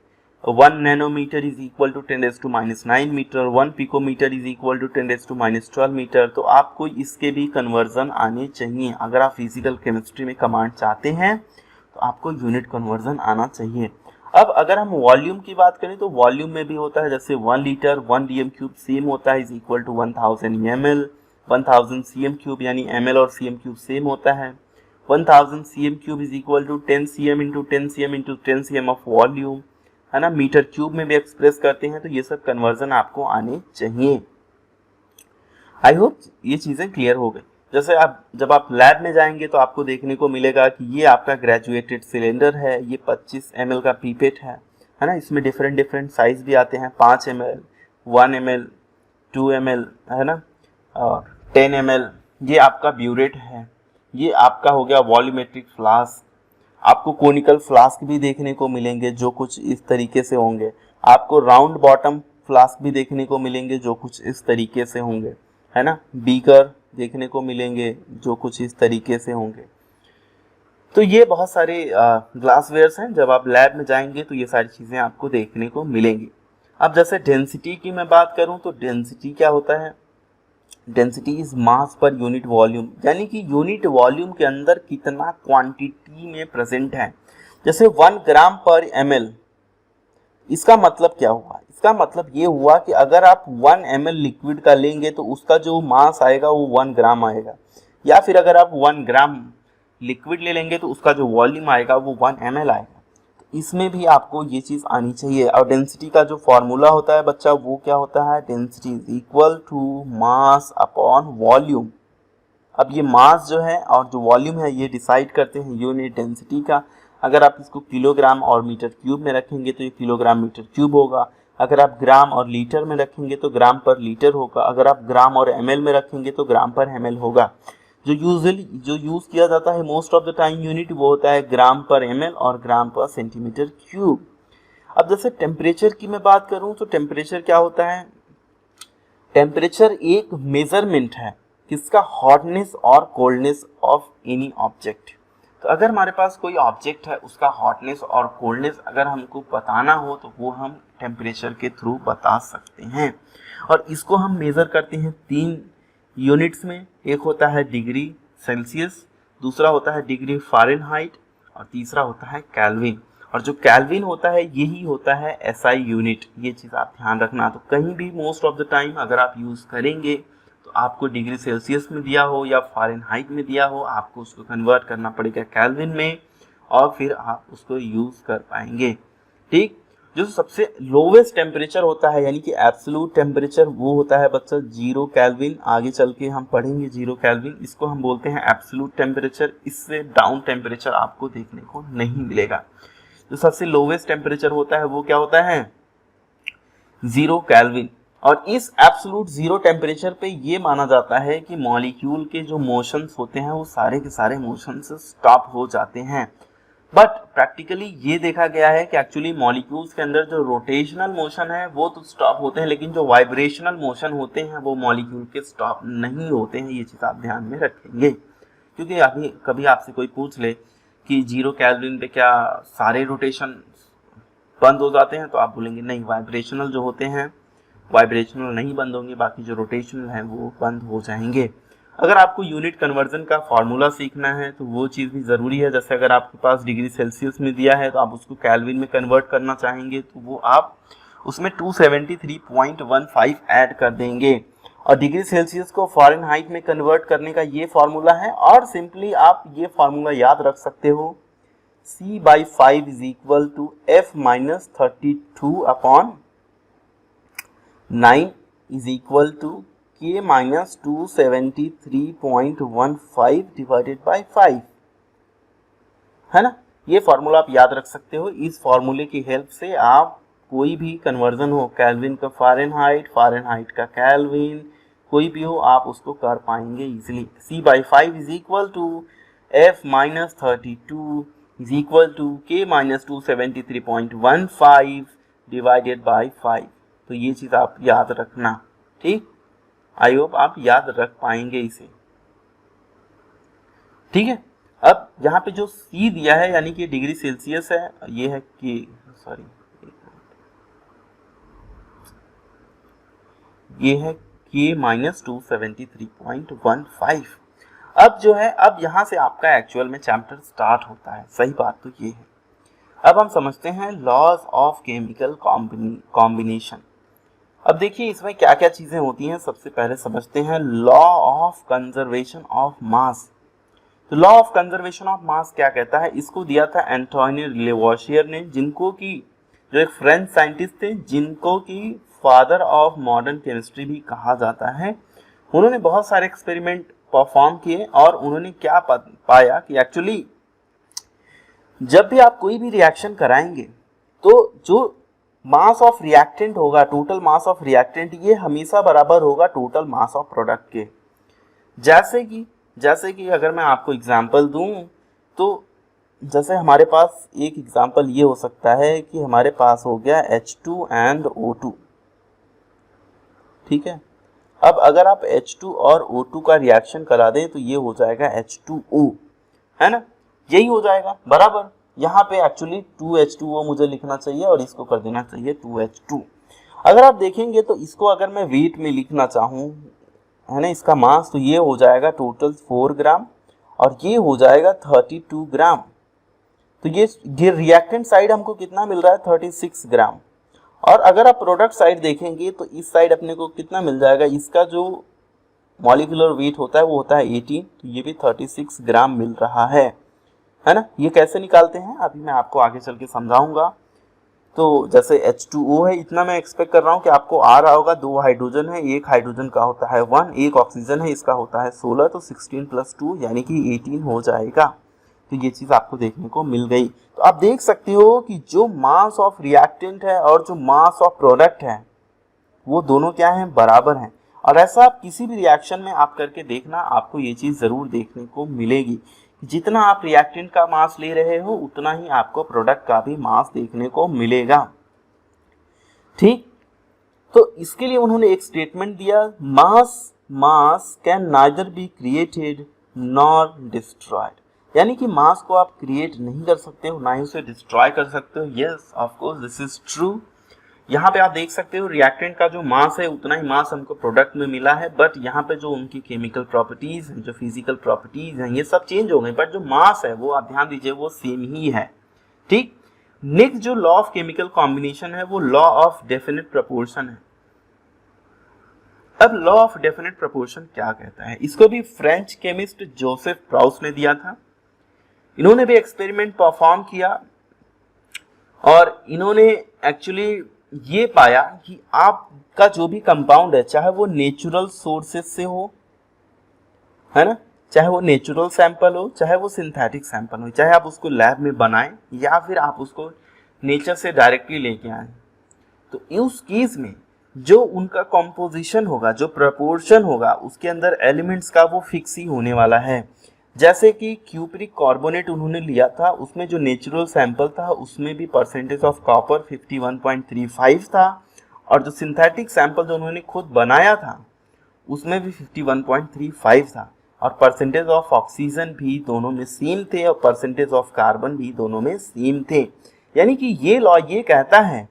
1 nanometre is equal to 10⁻⁹ metre, 1 picometre is equal to 10⁻12 metre. तो आपको इसके भी कन्वर्जन आने चाहिए। अगर आप फिजिकल केमिस्ट्री में कमांड चाहते हैं तो आपको यूनिट कन्वर्जन आना चाहिए। अब अगर हम वॉल्यूम की बात करें तो वॉल्यूम में भी होता है, जैसे 1 लीटर 1 dm³ सेम होता है is equal to 1000 ml, 1000 cm³ यानी ml और cm³ सेम होता है। 1000 cm³ is equal to 10 cm into 10 cm into 10 cm of volume, है ना। मीटर क्यूब में भी एक्सप्रेस करते हैं। तो ये सब कन्वर्जन आपको आने चाहिए। आई होप ये चीज़ें क्लियर हो गई। जैसे आप जब आप लैब में जाएंगे तो आपको देखने को मिलेगा कि ये आपका ग्रेजुएटेड सिलेंडर है, ये 25 ml का पीपेट है ना। इसमें डिफरेंट साइज भी आते हैं, 5 ml, 1 ml, 2 ml, है ना, और 10 ml। ये आपका ब्यूरेट है। ये आपका हो गया वॉल्यूमेट्रिक फ्लास्क। आपको कोनिकल फ्लास्क भी देखने को मिलेंगे जो कुछ इस तरीके से होंगे। आपको राउंड बॉटम फ्लास्क भी देखने को मिलेंगे जो कुछ इस तरीके से होंगे, है ना। बीकर देखने को मिलेंगे जो कुछ इस तरीके से होंगे। तो ये बहुत सारे ग्लासवेयर्स हैं, जब आप लैब में जाएंगे तो ये सारी चीज़ें आपको देखने को मिलेंगी। अब जैसे डेंसिटी की मैं बात करूं तो डेंसिटी क्या होता है, density is mass per unit volume, यानी कि यूनिट वॉल्यूम के अंदर कितना क्वांटिटी में प्रेजेंट है। जैसे 1 ग्राम पर ml, इसका मतलब क्या हुआ, इसका मतलब ये हुआ कि अगर आप 1 ml लिक्विड का लेंगे तो उसका जो मास आएगा वो 1 ग्राम आएगा, या फिर अगर आप 1 ग्राम लिक्विड ले लेंगे तो उसका जो वॉल्यूम आएगा वो 1 ml आएगा। तो इसमें भी आपको ये चीज़ आनी चाहिए। और डेंसिटी का जो फॉर्मूला होता है बच्चा वो क्या होता है, density is equal to mass upon volume. अब ये मास जो है और जो वॉल्यूम है ये डिसाइड करते हैं यूनिट डेंसिटी का। अगर आप इसको किलोग्राम और मीटर क्यूब में रखेंगे तो ये किलोग्राम मीटर क्यूब होगा, अगर आप ग्राम और लीटर में रखेंगे तो ग्राम पर लीटर होगा, अगर आप ग्राम और ml में रखेंगे तो ग्राम पर ml होगा। जो यूज़ किया जाता है most of the time unit वो होता है ग्राम पर ml और ग्राम पर सेंटीमीटर क्यूब। अब जैसे टेम्परेचर की मैं बात करूं तो टेम्परेचर क्या होता है, टेम्परेचर एक मेजरमेंट है किसका, हॉटनेस और कोल्डनेस ऑफ एनी ऑब्जेक्ट। तो अगर हमारे पास कोई ऑब्जेक्ट है उसका हॉटनेस और कोल्डनेस अगर हमको बताना हो तो वो हम टेम्परेचर के थ्रू बता सकते हैं। और इसको हम मेज़र करते हैं 3 यूनिट्स में, एक होता है डिग्री सेल्सियस, दूसरा होता है डिग्री फ़ारेनहाइट और तीसरा होता है केल्विन। और जो केल्विन होता है यही होता है एसआई यूनिट, ये चीज़ आप ध्यान रखना। तो कहीं भी मोस्ट ऑफ द टाइम अगर आप यूज़ करेंगे तो आपको डिग्री सेल्सियस में दिया हो या फ़ारेनहाइट में दिया हो, आपको उसको कन्वर्ट करना पड़ेगा केल्विन में और फिर आप उसको यूज़ कर पाएंगे। ठीक, जो सबसे लोवेस्ट टेम्परेचर होता है यानी कि एब्सोल्यूट टेम्परेचर वो होता है बच्चा 0 केल्विन। आगे चल के हम पढ़ेंगे 0 केल्विन, इसको हम बोलते हैं एब्सोल्यूट टेम्परेचर। इससे डाउन टेम्परेचर आपको देखने को नहीं मिलेगा। जो सबसे लोवेस्ट टेम्परेचर होता है वो क्या होता है, 0 केल्विन। और इस एब्सोल्यूट 0 टेम्परेचर पे ये माना जाता है कि मॉलिक्यूल के जो मोशंस होते हैं वो सारे के सारे मोशंस स्टॉप हो जाते हैं। बट प्रैक्टिकली ये देखा गया है कि एक्चुअली मॉलिक्यूल्स के अंदर जो रोटेशनल मोशन है वो तो स्टॉप होते हैं, लेकिन जो वाइब्रेशनल मोशन होते हैं वो मॉलिक्यूल के स्टॉप नहीं होते हैं। ये चीज़ आप ध्यान में रखेंगे, क्योंकि अभी कभी आपसे कोई पूछ ले कि 0 केल्विन पे क्या सारे रोटेशन बंद हो जाते हैं, तो आप बोलेंगे नहीं, वाइब्रेशनल जो होते हैं वाइब्रेशनल नहीं बंद होंगे, बाकी जो रोटेशनल हैं वो बंद हो जाएंगे। अगर आपको यूनिट कन्वर्जन का फॉर्मूला सीखना है तो वो चीज़ भी ज़रूरी है। जैसे अगर आपके पास डिग्री सेल्सियस में दिया है तो आप उसको केल्विन में कन्वर्ट करना चाहेंगे तो वो आप उसमें 273.15 ऐड कर देंगे, और डिग्री सेल्सियस को फ़ारेनहाइट में कन्वर्ट करने का ये फार्मूला है। और सिंपली आप ये फार्मूला याद रख सकते हो, C/5 is equal to F-32/9 is equal to K-273.15 divided by 5, है ना। ये फार्मूला आप याद रख सकते हो। इस फार्मूले की हेल्प से आप कोई भी कन्वर्जन हो, केल्विन का फ़ारेनहाइट, फ़ारेनहाइट का केल्विन, कोई भी हो आप उसको कर पाएंगे easily. C/5 is equal to F-32 is equal to K-273.15 divided by 5। तो ये चीज़ आप याद रखना, ठीक। आई होप आप याद रख पाएंगे इसे, ठीक है। अब यहाँ पे जो C दिया है यानी कि डिग्री सेल्सियस है, ये है ये है K-273.15। अब जो है, अब यहाँ से आपका एक्चुअल में चैप्टर स्टार्ट होता है। सही बात तो ये है। अब हम समझते हैं लॉज ऑफ केमिकल कॉम्बिनेशन। अब देखिए इसमें क्या क्या चीज़ें होती हैं। सबसे पहले समझते हैं law of conservation of mass. तो law of conservation of mass क्या कहता है, इसको दिया था एंटोनी लेवोशियर ने, जिनको की जो एक फ्रेंच साइंटिस्ट थे, जिनको की फादर ऑफ मॉडर्न केमिस्ट्री भी कहा जाता है। उन्होंने बहुत सारे एक्सपेरिमेंट परफॉर्म किए और उन्होंने क्या पाया कि एक्चुअली जब भी आप कोई भी रिएक्शन कराएंगे तो जो मास ऑफ रिएक्टेंट होगा, टोटल मास ऑफ रिएक्टेंट, ये हमेशा बराबर होगा टोटल मास ऑफ प्रोडक्ट के। जैसे कि अगर मैं आपको एग्जांपल दूं तो जैसे हमारे पास एक एग्जांपल ये हो सकता है कि हमारे पास हो गया H2 एंड O2, ठीक है। अब अगर आप H2 और O2 का रिएक्शन करा दें तो ये हो जाएगा H2O, है ना। यही हो जाएगा बराबर। यहाँ पे एक्चुअली 2H2O मुझे लिखना चाहिए और इसको कर देना चाहिए 2H2। अगर आप देखेंगे तो इसको अगर मैं वेट में लिखना चाहूँ, है ना, इसका मास, तो ये हो जाएगा टोटल 4 ग्राम और ये हो जाएगा 32 ग्राम। तो ये रिएक्टेंट साइड हमको कितना मिल रहा है, 36 ग्राम। और अगर आप प्रोडक्ट साइड देखेंगे तो इस साइड अपने को कितना मिल जाएगा, इसका जो मॉलिक्यूलर वेट होता है वो होता है 18, तो ये भी 36 ग्राम मिल रहा है ना। ये कैसे निकालते हैं अभी मैं आपको आगे चल के समझाऊंगा। तो जैसे H2O है, इतना मैं एक्सपेक्ट कर रहा हूँ कि आपको आ रहा होगा। 2 हाइड्रोजन है, एक हाइड्रोजन का होता है 1, एक ऑक्सीजन है इसका होता है 16, तो 16 + 2 यानी कि 18 हो जाएगा। तो ये चीज़ आपको देखने को मिल गई। तो आप देख सकते हो कि जो मास ऑफ रिएक्टेंट है और जो मास ऑफ प्रोडक्ट है वो दोनों क्या हैं, बराबर हैं। और ऐसा आप किसी भी रिएक्शन में आप करके देखना, आपको ये चीज़ ज़रूर देखने को मिलेगी। जितना आप रिएक्टेंट का मास ले रहे हो उतना ही आपको प्रोडक्ट का भी मास देखने को मिलेगा। ठीक, तो इसके लिए उन्होंने एक स्टेटमेंट दिया, मास can neither be created nor destroyed. यानी कि मास को आप क्रिएट नहीं कर सकते हो, ना ही उसे डिस्ट्रॉय कर सकते हो। Yes, of course this is true. यहाँ पे आप देख सकते हो रिएक्टेंट का जो मास है उतना ही मास हमको प्रोडक्ट में मिला है, बट यहाँ पे जो उनकी केमिकल प्रॉपर्टीज हैं, जो फिजिकल प्रॉपर्टीज हैं, ये सब चेंज हो गए, बट जो मास है वो आप ध्यान दीजिए वो सेम ही है। ठीक, नेक्स्ट जो लॉ ऑफ केमिकल कॉम्बिनेशन है वो लॉ ऑफ डेफिनेट प्रपोर्शन है। अब लॉ ऑफ डेफिनेट प्रपोर्शन क्या कहता है, इसको भी फ्रेंच केमिस्ट जोसेफ प्राउस ने दिया था। इन्होंने भी एक्सपेरिमेंट परफॉर्म किया और इन्होंने एक्चुअली ये पाया कि आपका जो भी कंपाउंड है, चाहे वो नेचुरल सोर्सेस से हो, है ना, चाहे वो नेचुरल सैंपल हो, चाहे वो सिंथेटिक सैंपल हो, चाहे आप उसको लैब में बनाएं या फिर आप उसको नेचर से डायरेक्टली लेके आए, तो उस केस में जो उनका कॉम्पोजिशन होगा, जो प्रपोर्शन होगा, उसके अंदर एलिमेंट्स का वो फिक्स ही होने वाला है। जैसे कि क्यूप्रिक कार्बोनेट उन्होंने लिया था, उसमें जो नेचुरल सैंपल था उसमें भी परसेंटेज ऑफ कॉपर 51.35 था, और जो सिंथेटिक सैंपल जो उन्होंने खुद बनाया था उसमें भी 51.35 था, और परसेंटेज ऑफ ऑक्सीजन भी दोनों में सेम थे और परसेंटेज ऑफ कार्बन भी दोनों में सेम थे। यानी कि ये लॉ ये कहता है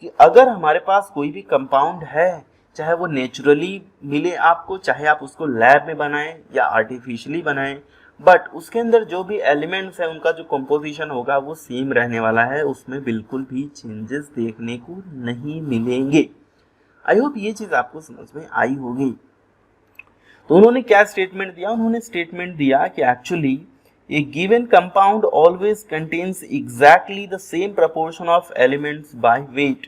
कि अगर हमारे पास कोई भी कंपाउंड है, चाहे वो नेचुरली मिले आपको, चाहे आप उसको लैब में बनाएं या आर्टिफिशियली बनाएं, बट उसके अंदर जो भी एलिमेंट्स हैं उनका जो कंपोजिशन होगा वो सेम रहने वाला है, उसमें बिल्कुल भी चेंजेस देखने को नहीं मिलेंगे। आई होप ये चीज़ आपको समझ में आई होगी। तो उन्होंने क्या स्टेटमेंट दिया, उन्होंने स्टेटमेंट दिया कि actually A given compound always contains exactly the same proportion of elements by weight.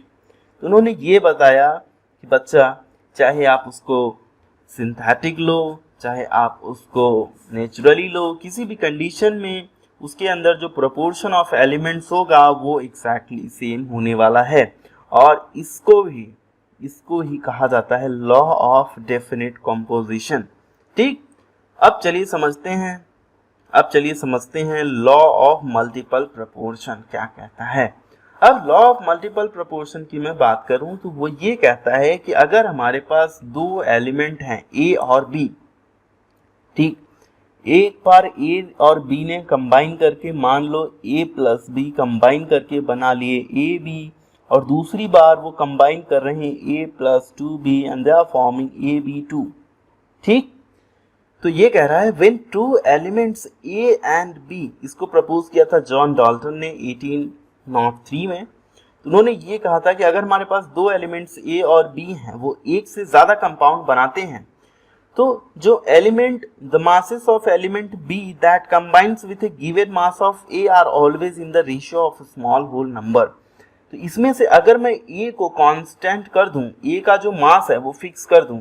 तो उन्होंने ये बताया कि बच्चा, चाहे आप उसको सिंथेटिक लो, चाहे आप उसको नेचुरली लो, किसी भी कंडीशन में उसके अंदर जो प्रोपोर्शन ऑफ एलिमेंट्स होगा वो एग्जैक्टली सेम होने वाला है। और इसको ही कहा जाता है लॉ ऑफ डेफिनेट कंपोजिशन। ठीक, अब चलिए समझते हैं लॉ ऑफ मल्टीपल प्रोपोर्शन क्या कहता है। अब लॉ ऑफ मल्टीपल प्रोपोर्शन की मैं बात करूं तो वो ये कहता है कि अगर हमारे पास दो एलिमेंट हैं ए और बी, ठीक, एक बार ए और बी ने कंबाइन करके, मान लो ए प्लस बी कंबाइन करके बना लिए ए बी, और दूसरी बार वो कंबाइन कर रहे हैं A plus 2b and they are forming AB2। ठीक, तो ये कह रहा है when two elements A and B, इसको प्रपोज किया था जॉन डाल्टन ने 1803 में। तो उन्होंने ये कहा था कि अगर हमारे पास दो एलिमेंट्स ए और बी हैं, वो एक से ज्यादा कंपाउंड बनाते हैं, तो जो element, the masses of element B that combines with a given mass of A are always in the ratio of a small whole number। तो इसमें से अगर मैं A को कांस्टेंट कर दूं, A का जो मास है वो फिक्स कर दूं,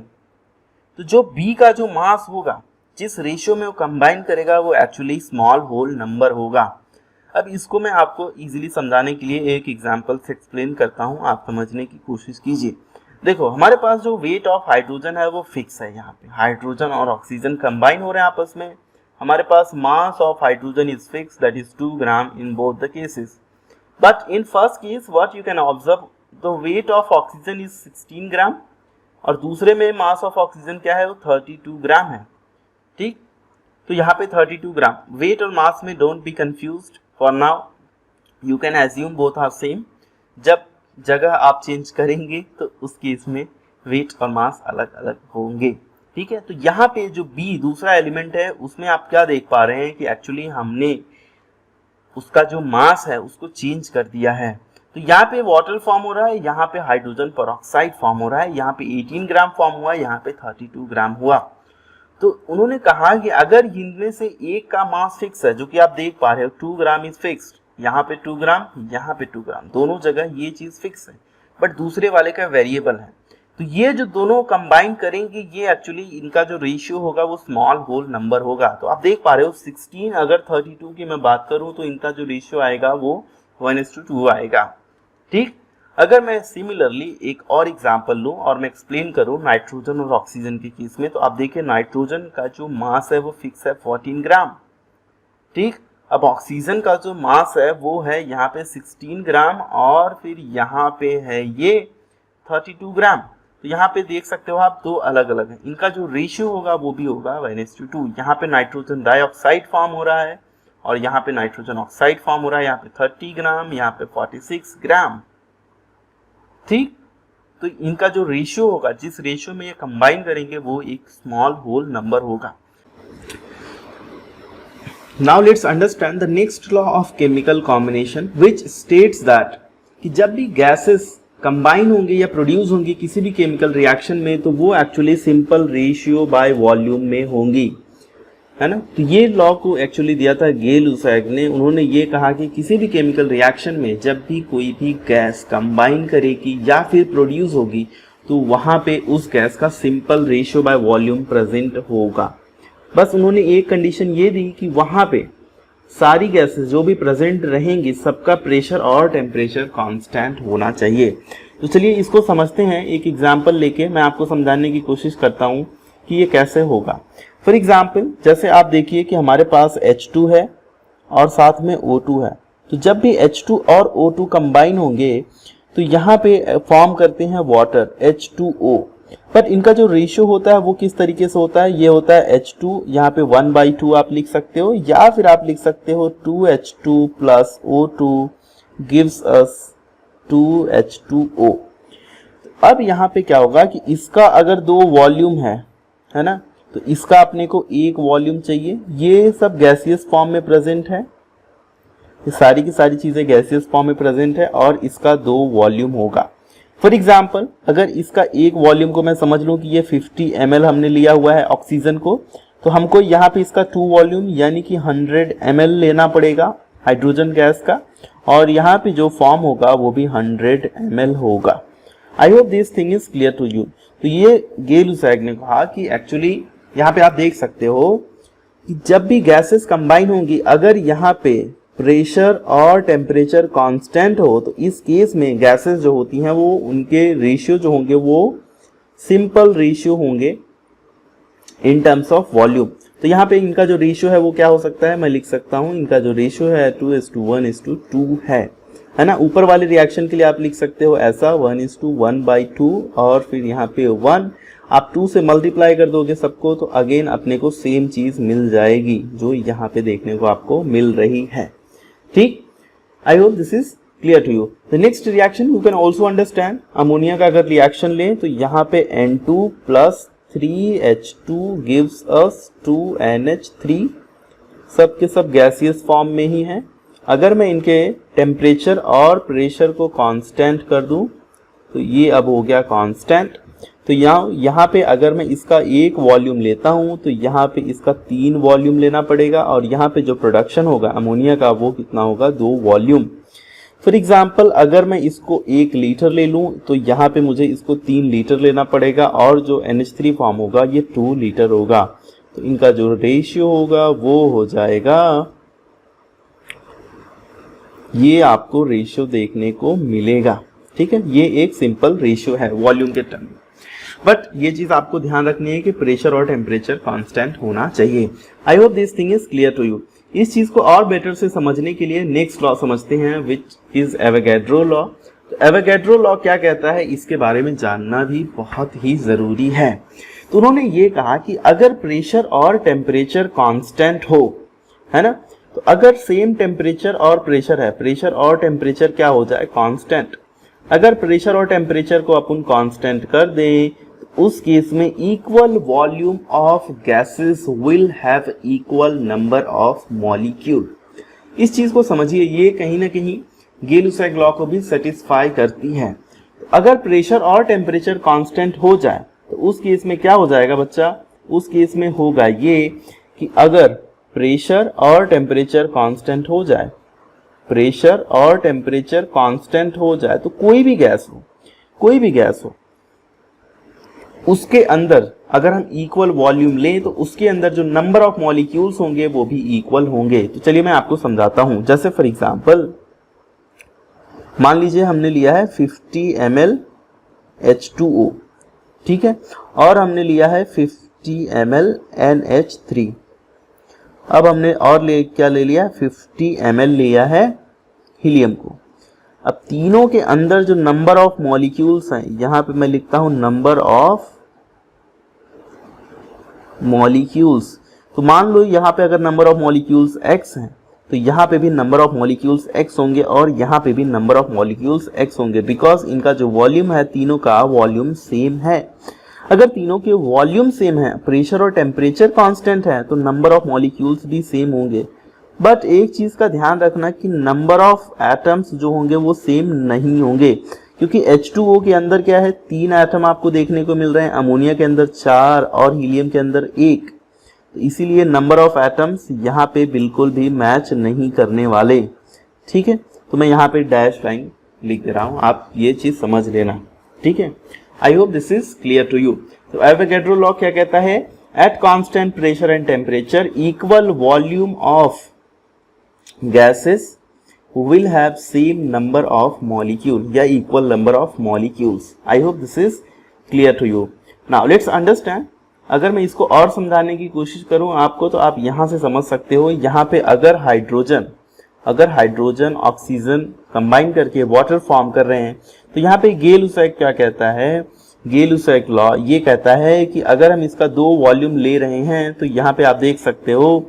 तो जो B का जो मास होगा, जिस रेशियो में वो कंबाइन करेगा, वो एक्चुअली स्मॉल होल नंबर होगा। अब इसको मैं आपको इजीली समझाने के लिए एक एग्जांपल से एक्सप्लेन करता हूं, आप समझने की कोशिश कीजिए। देखो, हमारे पास जो वेट ऑफ हाइड्रोजन है वो फिक्स है। यहाँ पे हाइड्रोजन और ऑक्सीजन कंबाइन हो रहे हैं आपस में। हमारे पास mass of hydrogen is fix, that is 2 gram in both the cases. But in first case what you can observe, the weight of oxygen is 16 gram और दूसरे में मास ऑफ ऑक्सीजन क्या है, वो 32 ग्राम है। ठीक, तो यहाँ पे 32 ग्राम। वेट और मास में don't be confused, for now you can assume both are same. जब जगह आप चेंज करेंगे तो उस केस में वेट और मास अलग अलग होंगे, ठीक है। तो यहाँ पे जो बी दूसरा एलिमेंट है उसमें आप क्या देख पा रहे हैं कि एक्चुअली हमने उसका जो मास है उसको चेंज कर दिया है। तो यहाँ पे वाटर फॉर्म हो रहा है, यहाँ पे हाइड्रोजन पेरोक्साइड फॉर्म हो रहा है, यहाँ पे 18 ग्राम फॉर्म हुआ, यहाँ पे 32 ग्राम हुआ। तो उन्होंने कहा कि अगर इनमें से एक का मास फिक्स है, जो कि आप देख पा रहे हो 2 ग्राम इज फिक्स्ड, यहाँ पे 2 ग्राम, यहाँ पे 2 ग्राम, दोनों जगह ये चीज फिक्स है, बट दूसरे वाले का वेरिएबल है। तो ये जो दोनों कंबाइन करेंगे ये एक्चुअली इनका जो रेशियो होगा वो स्मॉल होल नंबर होगा। तो आप देख पा रहे हो 16 अगर 32 की मैं बात करूं तो इनका जो रेशियो आएगा वो 1:2 आएगा, ठीक। अगर मैं सिमिलरली एक और एग्जांपल लूं और मैं एक्सप्लेन करूं नाइट्रोजन और ऑक्सीजन के केस में, तो आप देखिए नाइट्रोजन का जो मास है वो फिक्स है 14 ग्राम, ठीक। अब ऑक्सीजन का जो मास है वो है यहाँ पे 16 ग्राम और फिर यहाँ पे है ये 32 ग्राम। तो यहाँ पे देख सकते हो आप दो अलग अलग हैं, इनका जो रेशियो होगा वो भी होगा 1:2। यहाँ पे नाइट्रोजन डाइऑक्साइड फॉर्म हो रहा है और यहाँ पे नाइट्रोजन ऑक्साइड फॉर्म हो रहा है, यहाँ पे 30 ग्राम, यहाँ पे 46 ग्राम, ठीक। तो इनका जो रेशियो होगा, जिस रेशियो में ये कंबाइन करेंगे वो एक स्मॉल होल नंबर होगा। Now let's understand the next law of chemical combination which states that कि जब भी गैसेस कंबाइन होंगे या प्रोड्यूस होंगी किसी भी केमिकल रिएक्शन में तो वो actually simple ratio by volume में होंगी, है ना। तो ये लॉ को एक्चुअली दिया था गे-लुसाक ने। उन्होंने ये कहा कि किसी भी केमिकल रिएक्शन में जब भी कोई भी गैस कंबाइन करेगी या फिर प्रोड्यूस होगी तो वहां पे उस गैस का simple ratio by volume present होगा। बस उन्होंने एक कंडीशन ये दी कि वहां पे सारी गैसेस जो भी प्रेजेंट रहेंगी सबका प्रेशर और टेम्परेचर कांस्टेंट होना चाहिए। तो चलिए इसको समझते हैं, एक एग्जांपल लेके मैं आपको समझाने की कोशिश करता हूँ कि ये कैसे होगा। फॉर एग्जांपल जैसे आप देखिए कि हमारे पास H2 है और साथ में O2 है। तो जब भी H2 और O2 कंबाइन होंगे तो यहाँ पे फॉर्म करते हैं वाटर H2O, पर इनका जो रेशियो होता है वो किस तरीके से होता है, ये होता है H2 यहाँ पे 1/2 आप लिख सकते हो, या फिर आप लिख सकते हो 2H2 plus O2 gives us 2H2O। अब यहाँ पे क्या होगा कि इसका अगर दो वॉल्यूम है ना, तो इसका अपने को एक वॉल्यूम चाहिए। ये सब गैसियस फॉर्म में प्रेजेंट है, ये सारी की सारी चीजें गैसियस फॉर्म में प्रेजेंट है और इसका दो वॉल्यूम होगा। फॉर एग्जाम्पल अगर इसका एक वॉल्यूम को मैं समझ लूं कि ये 50 ml हमने लिया हुआ है ऑक्सीजन को, तो हमको यहाँ पे इसका 2 वॉल्यूम यानी कि 100 ml लेना पड़ेगा हाइड्रोजन गैस का, और यहाँ पे जो फॉर्म होगा वो भी 100 ml होगा। I hope this thing is clear to you. तो ये गे-लुसाक ने कहा कि एक्चुअली यहाँ पे आप देख सकते हो कि जब भी गैसेस कंबाइन होंगी अगर यहाँ पे प्रेशर और टेम्परेचर कांस्टेंट हो तो इस केस में गैसेस जो होती हैं वो उनके रेशियो जो होंगे वो सिंपल रेशियो होंगे इन टर्म्स ऑफ वॉल्यूम। तो यहाँ पे इनका जो रेशियो है वो क्या हो सकता है, मैं लिख सकता हूँ इनका जो रेशियो है 2:1:2 है ना। ऊपर वाले रिएक्शन के लिए आप लिख सकते हो ऐसा 1:1/2 और फिर यहाँ पे 1 आप 2 से मल्टीप्लाई कर दोगे सबको तो अगेन अपने को सेम चीज मिल जाएगी जो यहाँ पे देखने को आपको मिल रही है, ठीक। I hope this is clear to you. The next reaction you can also understand, ammonia का अगर रिएक्शन लें तो यहाँ पे N2 plus 3H2 gives us 2NH3, सब के सब गैसियस फॉर्म में ही है। अगर मैं इनके टेम्परेचर और प्रेशर को कांस्टेंट कर दूं तो ये अब हो गया कांस्टेंट। तो यहाँ पे अगर मैं इसका एक वॉल्यूम लेता हूँ तो यहाँ पे इसका 3 वॉल्यूम लेना पड़ेगा और यहाँ पे जो प्रोडक्शन होगा अमोनिया का वो कितना होगा, 2 वॉल्यूम। फॉर एग्जाम्पल अगर मैं इसको 1 लीटर ले लूँ तो यहाँ पे मुझे इसको 3 लीटर लेना पड़ेगा और जो NH3 फॉर्म होगा ये 2 लीटर होगा। तो इनका जो रेशियो होगा वो हो जाएगा, ये आपको रेशियो देखने को मिलेगा, ठीक है। ये एक सिंपल रेशियो है वॉल्यूम के टर्म में, बट ये चीज आपको ध्यान रखनी है कि प्रेशर और टेम्परेचर कांस्टेंट होना चाहिए। I hope this thing is clear to you. इस चीज को और बेटर से समझने के लिए नेक्स्ट लॉ समझते हैं विच इज एवोगैड्रो लॉ। तो एवोगैड्रो लॉ क्या कहता है इसके बारे में जानना भी बहुत ही जरूरी है। तो उन्होंने ये कहा कि अगर प्रेशर और टेम्परेचर कांस्टेंट हो, है ना, तो अगर सेम टेम्परेचर और प्रेशर है, प्रेशर और टेम्परेचर क्या हो जाए, कांस्टेंट, अगर प्रेशर और टेम्परेचर को अपन कांस्टेंट कर दें तो उस केस में equal volume of gases will have equal number of molecule. इस चीज को समझिए, ये कहीं ना कहीं गे-लुसाक लॉ को भी सेटिस्फाई करती है। तो अगर प्रेशर और टेम्परेचर कांस्टेंट हो जाए तो उस केस में क्या हो जाएगा बच्चा, उस केस में होगा ये कि अगर प्रेशर और टेम्परेचर कांस्टेंट हो जाए, प्रेशर और टेम्परेचर कांस्टेंट हो जाए तो कोई भी गैस हो उसके अंदर अगर हम इक्वल वॉल्यूम लें तो उसके अंदर जो नंबर ऑफ मॉलिक्यूल्स होंगे वो भी इक्वल होंगे। तो चलिए मैं आपको समझाता हूं। जैसे फॉर एग्जांपल मान लीजिए हमने लिया है 50 ml H2O, ठीक है, और हमने लिया है 50 ml NH3। अब हमने और क्या ले लिया, 50 ml लिया है हीलियम को। अब तीनों के अंदर जो नंबर ऑफ मॉलिक्यूल्स हैं, यहां पे मैं लिखता हूं नंबर ऑफ मॉलिक्यूल्स। तो मान लो यहां पे अगर नंबर ऑफ मॉलिक्यूल्स x हैं तो यहां पे भी नंबर ऑफ मॉलिक्यूल्स x होंगे और यहां पे भी नंबर ऑफ मॉलिक्यूल्स x होंगे, बिकॉज इनका जो वॉल्यूम है, तीनों का वॉल्यूम सेम है। अगर तीनों के वॉल्यूम सेम है, प्रेशर और टेम्परेचर कांस्टेंट है, तो नंबर ऑफ मॉलिक्यूल्स भी सेम होंगे। बट एक चीज का ध्यान रखना कि नंबर ऑफ एटम्स जो होंगे वो सेम नहीं होंगे, क्योंकि H2O के अंदर क्या है, 3 एटम आपको देखने को मिल रहे हैं, अमोनिया के अंदर 4 और हीलियम के अंदर 1। तो इसीलिए नंबर ऑफ एटम्स यहाँ पे बिल्कुल भी मैच नहीं करने वाले, ठीक है। तो मैं यहाँ पे डैश लाइन लिख दे रहा हूँ, आप ये चीज समझ लेना, ठीक है। I hope this is clear to you. तो एवोगैड्रो लॉ क्या कहता है, at constant pressure and temperature equal volume of gases will have same number of molecule या equal number of molecules. I hope this is clear to you. Now let's understand. अगर मैं इसको और समझाने की कोशिश करूं आपको, तो आप यहां से समझ सकते हो। यहां पे अगर हाइड्रोजन ऑक्सीजन कंबाइन करके वाटर फॉर्म कर रहे हैं, तो यहाँ पे गे-लुसाक क्या कहता है, गे-लुसाक लॉ ये कहता है कि अगर हम इसका 2 वॉल्यूम ले रहे हैं तो यहाँ पे आप देख सकते हो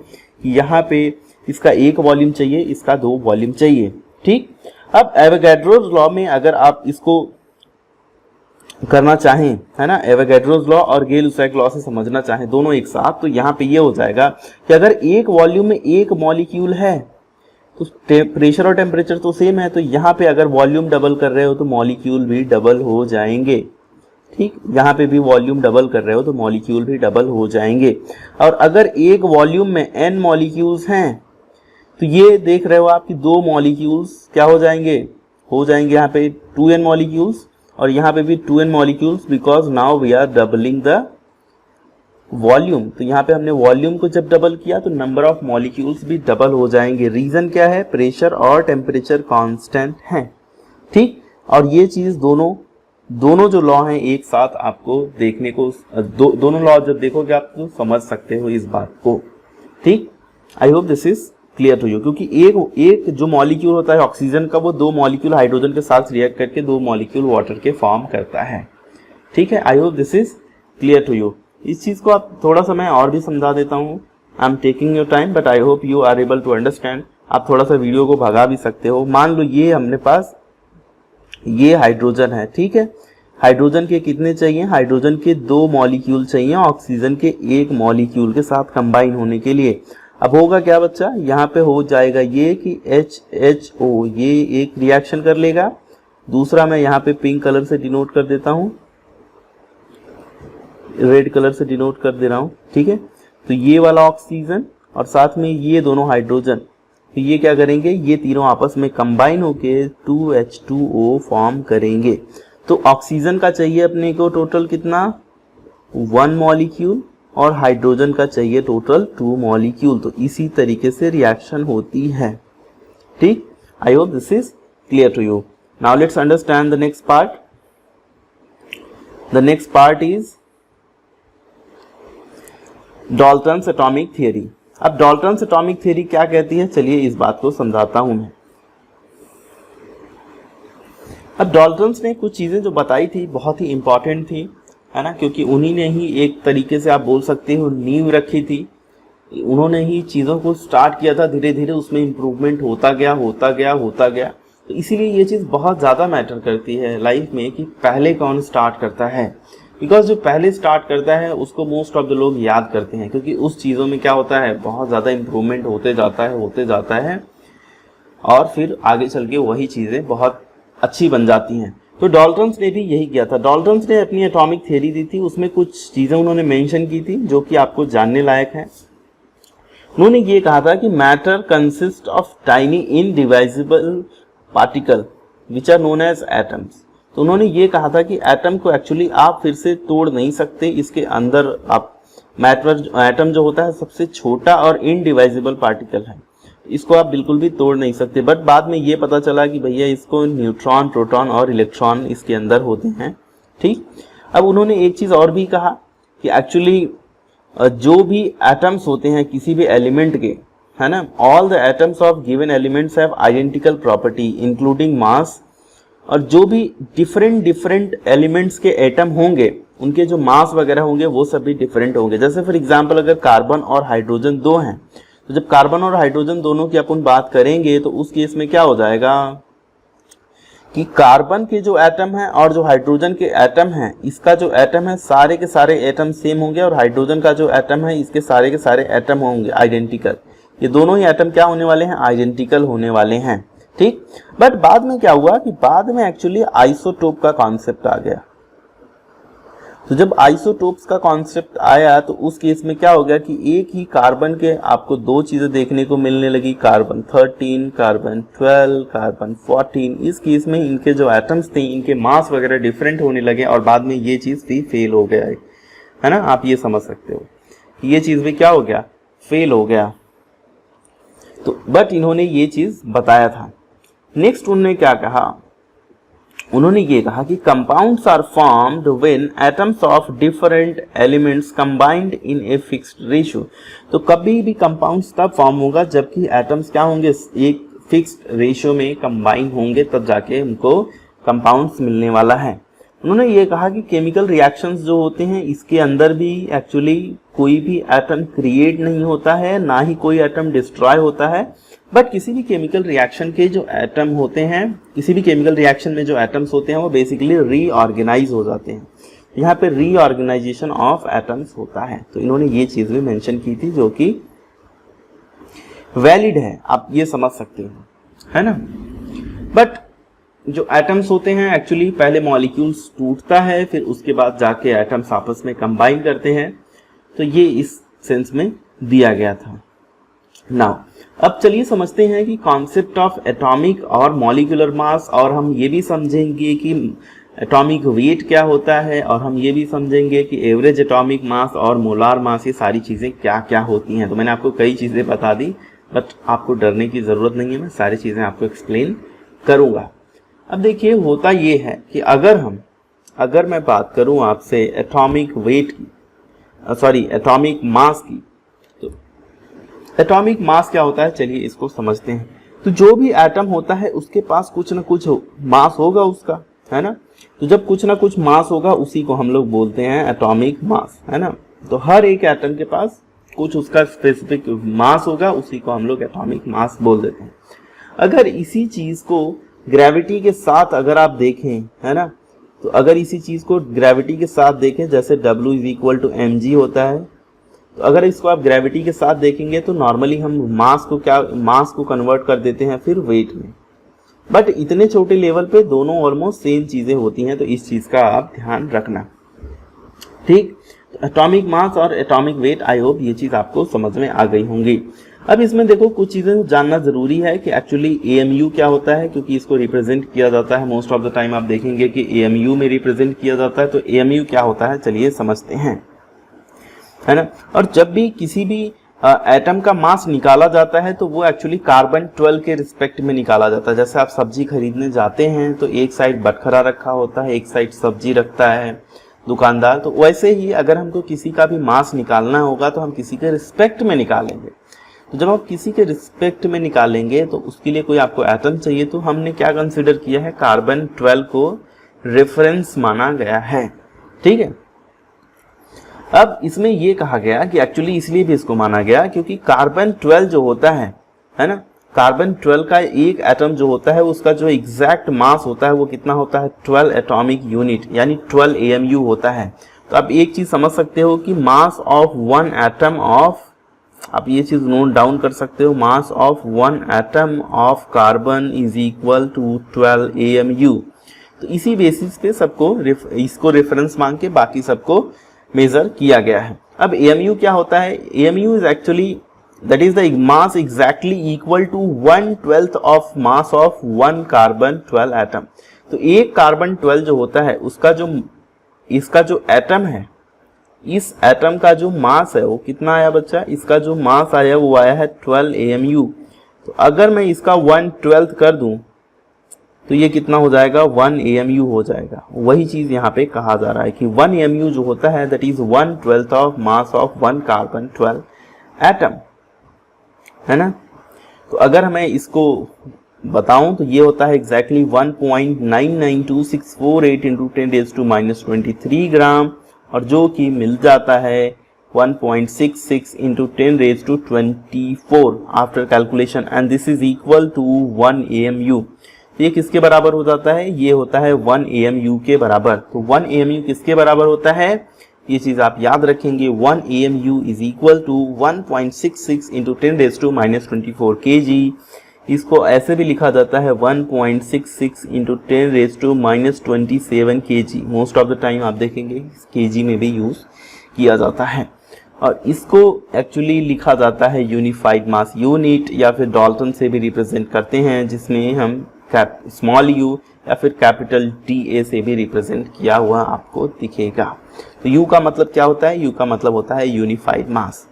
कि यहाँ पे इसका 1 वॉल्यूम चाहिए, इसका 2 वॉल्यूम चाहिए, ठीक। अब एवोगैड्रोस लॉ में अगर आप इसको करना चाहें, है ना, एवोगैड्रोस लॉ और गे-लुसाक लॉ से समझना चाहें दोनों एक साथ, तो यहाँ पे ये हो जाएगा कि अगर 1 वॉल्यूम में 1 मॉलिक्यूल है तो प्रेशर और टेम्परेचर तो सेम है, तो यहाँ पे अगर वॉल्यूम डबल कर रहे हो तो मॉलिक्यूल भी डबल हो जाएंगे, ठीक। यहाँ पे भी वॉल्यूम डबल कर रहे हो तो मॉलिक्यूल भी डबल हो जाएंगे। और अगर एक वॉल्यूम में n मॉलिक्यूल्स हैं तो ये देख रहे हो आप कि 2 मॉलिक्यूल्स क्या हो जाएंगे यहाँ पे 2n मॉलिक्यूल्स, और यहाँ पे भी 2n molecules, because now we are doubling the volume. तो यहाँ पे हमने वॉल्यूम को जब डबल किया तो नंबर ऑफ मॉलिक्यूल्स भी डबल हो जाएंगे। रीजन क्या है, प्रेशर और टेम्परेचर कांस्टेंट है, ठीक। और ये चीज दोनों जो लॉ हैं एक साथ आपको देखने को, दोनों लॉ जब देखोगे आप तो समझ सकते हो इस बात को, ठीक। I hope this is clear to you, क्योंकि एक जो मॉलिक्यूल होता है ऑक्सीजन का, वो 2 मॉलिक्यूल हाइड्रोजन के साथ रिएक्ट करके 2 मॉलिक्यूल वाटर के फॉर्म करता है, ठीक है। I hope this is clear to you. इस चीज को आप थोड़ा सा मैं और भी समझा देता हूँ। I am taking your time but I hope you are able to understand. आप थोड़ा सा वीडियो को भगा भी सकते हो। मान लो ये हमने पास ये हाइड्रोजन है, ठीक है। हाइड्रोजन के कितने चाहिए, हाइड्रोजन के 2 मॉलिक्यूल चाहिए ऑक्सीजन के 1 मॉलिक्यूल के साथ कंबाइन होने के लिए। अब होगा क्या बच्चा, यहाँ पे हो जाएगा ये कि HHO ये एक रिएक्शन कर लेगा, दूसरा मैं यहाँ पे पिंक कलर से डिनोट कर देता हूँ, रेड कलर से डिनोट कर दे रहा हूँ, ठीक है। तो ये वाला ऑक्सीजन और साथ में ये दोनों हाइड्रोजन, तो ये क्या करेंगे, ये तीनों आपस में कंबाइन होके 2H2O फॉर्म करेंगे। तो ऑक्सीजन का चाहिए अपने को टोटल कितना, 1 मॉलिक्यूल, और हाइड्रोजन का चाहिए टोटल 2 मॉलिक्यूल। तो इसी तरीके से रिएक्शन होती है, ठीक। I hope this is clear to you. Now let's understand the next part. The next part is Dalton's atomic theory. अब डाल्टन्स एटॉमिक थियरी क्या कहती है, चलिए इस बात को समझाता हूं मैं। अब डाल्टन्स ने कुछ चीजें जो बताई थी बहुत ही इंपॉर्टेंट थी, है ना, क्योंकि उन्हीं ने ही एक तरीके से आप बोल सकते हो नींव रखी थी, उन्होंने ही चीज़ों को स्टार्ट किया था, धीरे धीरे उसमें इम्प्रूवमेंट होता गया होता गया होता गया। तो इसीलिए ये चीज़ बहुत ज़्यादा मैटर करती है लाइफ में कि पहले कौन स्टार्ट करता है, बिकॉज जो पहले स्टार्ट करता है उसको मोस्ट ऑफ द लोग याद करते हैं, क्योंकि उस चीज़ों में क्या होता है, बहुत ज़्यादा इम्प्रूवमेंट होते जाता है और फिर आगे चल के वही चीज़ें बहुत अच्छी बन जाती हैं। तो डाल्टन्स ने भी यही किया था। डाल्टन्स ने अपनी एटॉमिक थ्योरी दी थी, उसमें कुछ चीज़ें उन्होंने मेंशन की थी जो कि आपको जानने लायक है। उन्होंने ये कहा था कि matter consist of tiny indivisible particle which are known as atoms. तो उन्होंने ये कहा था कि एटम को एक्चुअली आप फिर से तोड़ नहीं सकते, इसके अंदर आप एटम जो होता है सबसे छोटा और इनडिवाइजिबल पार्टिकल है, इसको आप बिल्कुल भी तोड़ नहीं सकते। बट बाद में ये पता चला कि भैया इसको न्यूट्रॉन, प्रोटॉन और इलेक्ट्रॉन इसके अंदर होते हैं। ठीक, अब उन्होंने एक चीज़ और भी कहा कि एक्चुअली जो भी एटम्स होते हैं किसी भी एलिमेंट के, है ना, all the atoms of given elements have identical property including mass. और जो भी डिफरेंट एलिमेंट्स के एटम होंगे उनके जो मास वगैरह होंगे वो सब भी डिफरेंट होंगे। जैसे फॉर एग्जांपल अगर कार्बन और हाइड्रोजन दो हैं, तो जब कार्बन और हाइड्रोजन दोनों की अपन बात करेंगे तो उस केस में क्या हो जाएगा कि कार्बन के जो एटम है और जो हाइड्रोजन के एटम है, इसका जो एटम है सारे के सारे एटम सेम होंगे, और हाइड्रोजन का जो एटम है इसके सारे के सारे एटम होंगे आइडेंटिकल। ये दोनों ही एटम क्या होने वाले हैं, आइडेंटिकल होने वाले हैं। ठीक, बट बाद में क्या हुआ कि बाद में एक्चुअली आइसोटोप का कॉन्सेप्ट आ गया। तो जब आइसोटोप्स का कॉन्सेप्ट आया तो उस केस में क्या हो गया कि एक ही कार्बन के आपको दो चीजें देखने को मिलने लगी, कार्बन 13, कार्बन 12, कार्बन 14। इस केस में इनके जो एटम्स थे इनके मास वगैरह डिफरेंट होने लगे और बाद में ये चीज भी फेल हो गया है ना। आप ये समझ सकते हो ये चीज भी क्या हो गया, फेल हो गया। तो बट इन्होंने ये चीज बताया था। नेक्स्ट उन्होंने क्या कहा, उन्होंने ये कहा कि compounds are formed when atoms of different elements combined in a fixed ratio. तो कभी भी कंपाउंड्स तब फॉर्म होगा जबकि एटम्स क्या होंगे, एक फिक्स्ड रेशियो में कंबाइन होंगे, तब जाके उनको कंपाउंड्स मिलने वाला है। उन्होंने ये कहा कि केमिकल रिएक्शंस जो होते हैं इसके अंदर भी एक्चुअली कोई भी एटम क्रिएट नहीं होता है, ना ही कोई एटम डिस्ट्रॉय होता है, बट किसी भी केमिकल रिएक्शन के जो एटम होते हैं, किसी भी केमिकल रिएक्शन में जो एटम्स होते हैं वो बेसिकली रीऑर्गेनाइज हो जाते हैं। यहाँ पे रीऑर्गेनाइजेशन ऑफ एटम्स होता है। तो इन्होंने ये चीज भी मेंशन की थी जो कि वैलिड है, आप ये समझ सकते हो, है ना। बट जो एटम्स होते हैं एक्चुअली पहले मॉलिक्यूल्स टूटता है, फिर उसके बाद जाके एटम्स आपस में कंबाइन करते हैं। तो ये इस सेंस में दिया गया था। नाउ अब चलिए समझते हैं कि कॉन्सेप्ट ऑफ एटॉमिक और मॉलिक्यूलर मास, और हम ये भी समझेंगे कि एटॉमिक वेट क्या होता है, और हम ये भी समझेंगे कि एवरेज एटॉमिक मास और मोलार मास, ये सारी चीज़ें क्या क्या होती हैं। तो मैंने आपको कई चीज़ें बता दी, बट आपको डरने की ज़रूरत नहीं है, मैं सारी चीज़ें आपको एक्सप्लेन करूँगा। अब देखिए होता ये है कि अगर मैं बात करूँ आपसे एटॉमिक वेट की, एटॉमिक मास की, तो एटॉमिक मास क्या होता है चलिए इसको समझते हैं। तो जो भी एटम होता है उसके पास कुछ ना कुछ मास होगा उसका, है ना। तो जब कुछ ना कुछ मास होगा उसी को हम लोग बोलते हैं एटॉमिक मास, है ना। तो हर एक एटम के पास कुछ उसका स्पेसिफिक मास होगा, उसी को हम लोग एटॉमिक मास बोल देते हैं। अगर इसी चीज को ग्रेविटी के साथ अगर आप देखें, है ना, तो अगर इसी चीज को ग्रेविटी के साथ देखें, जैसे W = mg होता है, तो अगर इसको आप ग्रेविटी के साथ देखेंगे तो नॉर्मली हम मास को कन्वर्ट कर देते हैं फिर वेट में। बट इतने छोटे लेवल पे दोनों ऑलमोस्ट सेम चीजें होती हैं, तो इस चीज का आप ध्यान रखना। ठीक, तो एटॉमिक मास और एटॉमिक वेट, आई होप ये चीज आपको समझ में आ गई होंगी। अब इसमें देखो कुछ चीजें जानना जरूरी है कि एक्चुअली AMU क्या होता है, क्योंकि इसको रिप्रेजेंट किया जाता है मोस्ट ऑफ द टाइम। आप देखेंगे कि AMU में रिप्रेजेंट किया जाता है। तो AMU क्या होता है चलिए समझते हैं, है ना। और जब भी किसी भी एटम का मास निकाला जाता है तो वो एक्चुअली कार्बन 12 के रिस्पेक्ट में निकाला जाता है। जैसे आप सब्जी खरीदने जाते हैं तो एक साइड बटखरा रखा होता है, एक साइड सब्जी रखता है दुकानदार। तो वैसे ही अगर हमको किसी का भी मास निकालना होगा तो हम किसी के रिस्पेक्ट में निकालेंगे। तो जब आप किसी के रिस्पेक्ट में निकालेंगे तो उसके लिए कोई आपको एटम चाहिए, तो हमने क्या कंसिडर किया है, कार्बन 12 को रेफरेंस माना गया है। ठीक है, अब इसमें ये कहा गया कि एक्चुअली इसलिए भी इसको माना गया क्योंकि कार्बन 12 जो होता है ना, कार्बन 12 का एक एटम जो होता है उसका जो एग्जैक्ट मास होता है वो कितना होता है, 12 एटॉमिक यूनिट यानी 12 AMU होता है। तो आप एक चीज समझ सकते हो कि mass of one atom of, आप ये चीज नोट डाउन कर सकते हो, mass of one atom of carbon is equal to 12 AMU। तो इसी बेसिस पे सबको इसको रेफरेंस मांग के बाकी सबको मेजर किया गया है। अब AMU क्या होता है, AMU is actually that is the mass exactly equal to 1/12 of mass of one carbon 12 atom. तो एक कार्बन 12 जो होता है उसका जो इसका जो एटम है, इस एटम का जो मास है वो कितना आया बच्चा, इसका जो मास आया वो आया है 12 AMU। तो अगर मैं इसका 1/12 कर दूं तो ये कितना हो जाएगा, 1 AMU हो जाएगा। वही चीज यहाँ पे कहा जा रहा है कि 1 AMU जो होता है that is 1/12 of mass of one carbon 12 atom, है ना। तो अगर मैं इसको बताऊं तो ये होता है एग्जैक्टली 1.992648 इंटू 10⁻⁻23 ग्राम, और जो कि मिल जाता है 1.66 into 10⁻24 after calculation, and this is equal to 1 AMU। ये किसके बराबर हो जाता है, ये होता है 1 AMU के बराबर। तो 1 AMU किसके बराबर होता है, ये चीज आप याद रखेंगे, 1 AMU is equal to 1.66 into 10⁻⁻24 kg। इसको ऐसे भी लिखा जाता है 1.66 into 10⁻⁻27 kg। Most of the time आप देखेंगे kg में भी यूज किया जाता है। और इसको एक्चुअली लिखा जाता है यूनिफाइड मास यूनिट, या फिर डाल्टन से भी रिप्रेजेंट करते हैं, जिसमें हम स्मॉल यू या फिर कैपिटल TA से भी रिप्रेजेंट किया हुआ आपको दिखेगा। तो U का मतलब क्या होता है, U का मतलब होता है यूनिफाइड मास।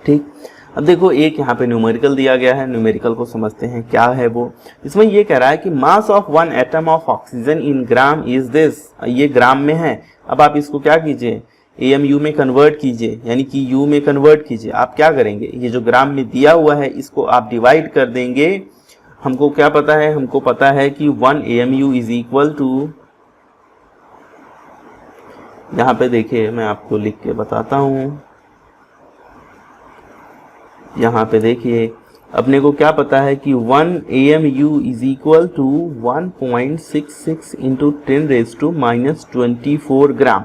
ठीक, अब देखो एक यहाँ पे न्यूमेरिकल दिया गया है, न्यूमेरिकल को समझते हैं क्या है वो। इसमें ये कह रहा है कि mass of one atom of oxygen in gram is this, ये ग्राम में है। अब आप इसको क्या कीजिए, AMU में कन्वर्ट कीजिए, यानी कि U में कन्वर्ट कीजिए। आप क्या करेंगे, ये जो ग्राम में दिया हुआ है इसको आप डिवाइड कर देंगे। हमको क्या पता है, हमको पता है कि 1 AMU इज इक्वल टू, यहाँ पे देखिए मैं आपको लिख के बताता हूं, यहाँ पे देखिए अपने को क्या पता है कि 1 AMU is equal to 1.66 into 10⁻⁻24 gram.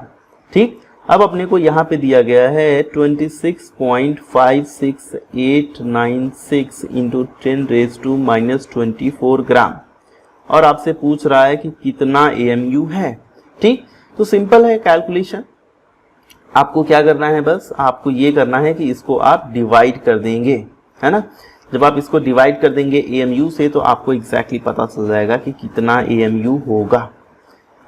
ठीक, अब अपने को यहाँ पे दिया गया है 26.56896 इंटू 10⁻⁻24 ग्राम, और आपसे पूछ रहा है कि कितना AMU है। ठीक, तो सिंपल है कैलकुलेशन। आपको क्या करना है, बस आपको ये करना है कि इसको आप डिवाइड कर देंगे, है ना। जब आप इसको डिवाइड कर देंगे AMU से तो आपको एग्जैक्टली पता चल जाएगा कि कितना AMU होगा।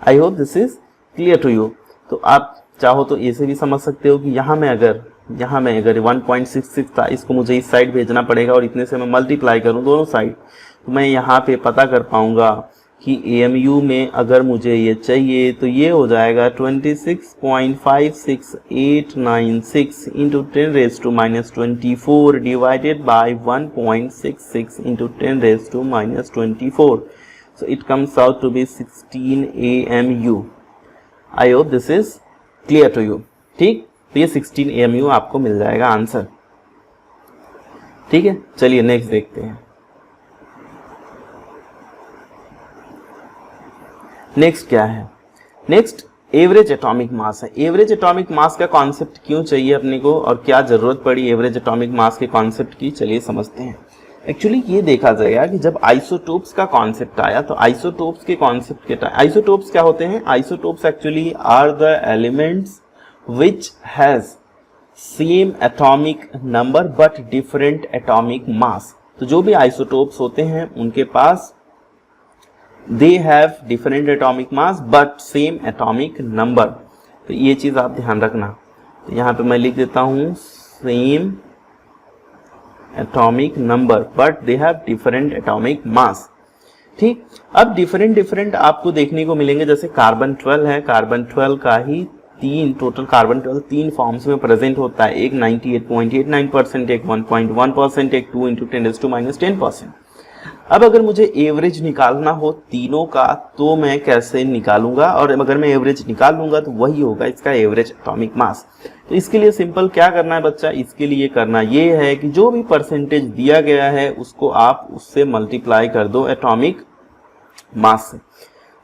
I hope this is clear to you. तो आप चाहो तो ऐसे भी समझ सकते हो कि यहाँ में अगर 1.66 था, इसको मुझे इस साइड भेजना पड़ेगा और इतने से मैं मल्टीप्लाई करूँ दोनों साइड, तो मैं यहाँ पे पता कर पाऊंगा कि AMU में अगर मुझे ये चाहिए तो ये हो जाएगा 26.56896 into 10⁻⁻24 divided by 1.66 into 10⁻⁻24। So it comes out to be 16 AMU। I hope this is clear to you. ठीक, तो ये 16 AMU आपको मिल जाएगा आंसर। ठीक है, चलिए नेक्स्ट देखते हैं। नेक्स्ट क्या है, नेक्स्ट एवरेज एटॉमिक मास है। एवरेज एटॉमिक मास का कॉन्सेप्ट क्यों चाहिए अपने को और क्या जरूरत पड़ी एवरेज एटॉमिक मास के कॉन्सेप्ट की, चलिए समझते हैं। एक्चुअली ये देखा जाएगा कि जब आइसोटोप्स का कॉन्सेप्ट आया तो आइसोटोप्स के कॉन्सेप्ट के टाइम, आइसोटोप्स क्या होते हैं, isotopes actually are the elements which has same atomic number but different atomic mass. तो जो भी आइसोटोप्स होते हैं उनके पास they have different atomic mass but same atomic number। तो ये चीज आप ध्यान रखना। तो यहाँ पे मैं लिख देता हूँ same atomic number but they have different atomic mass। ठीक, अब डिफरेंट आपको देखने को मिलेंगे, जैसे कार्बन 12 है, कार्बन 12 का ही टोटल कार्बन 12 तीन फॉर्म्स में प्रेजेंट होता है, एक 98.89%, एक 1.1%, एक 2 × 10⁻⁻10%। अब अगर मुझे एवरेज निकालना हो तीनों का तो मैं कैसे निकालूंगा, और अगर मैं एवरेज निकाल लूंगा तो वही होगा इसका एवरेज एटॉमिक मास। तो इसके लिए सिंपल क्या करना है बच्चा, इसके लिए करना ये है कि जो भी परसेंटेज दिया गया है उसको आप उससे मल्टीप्लाई कर दो एटॉमिक मास से।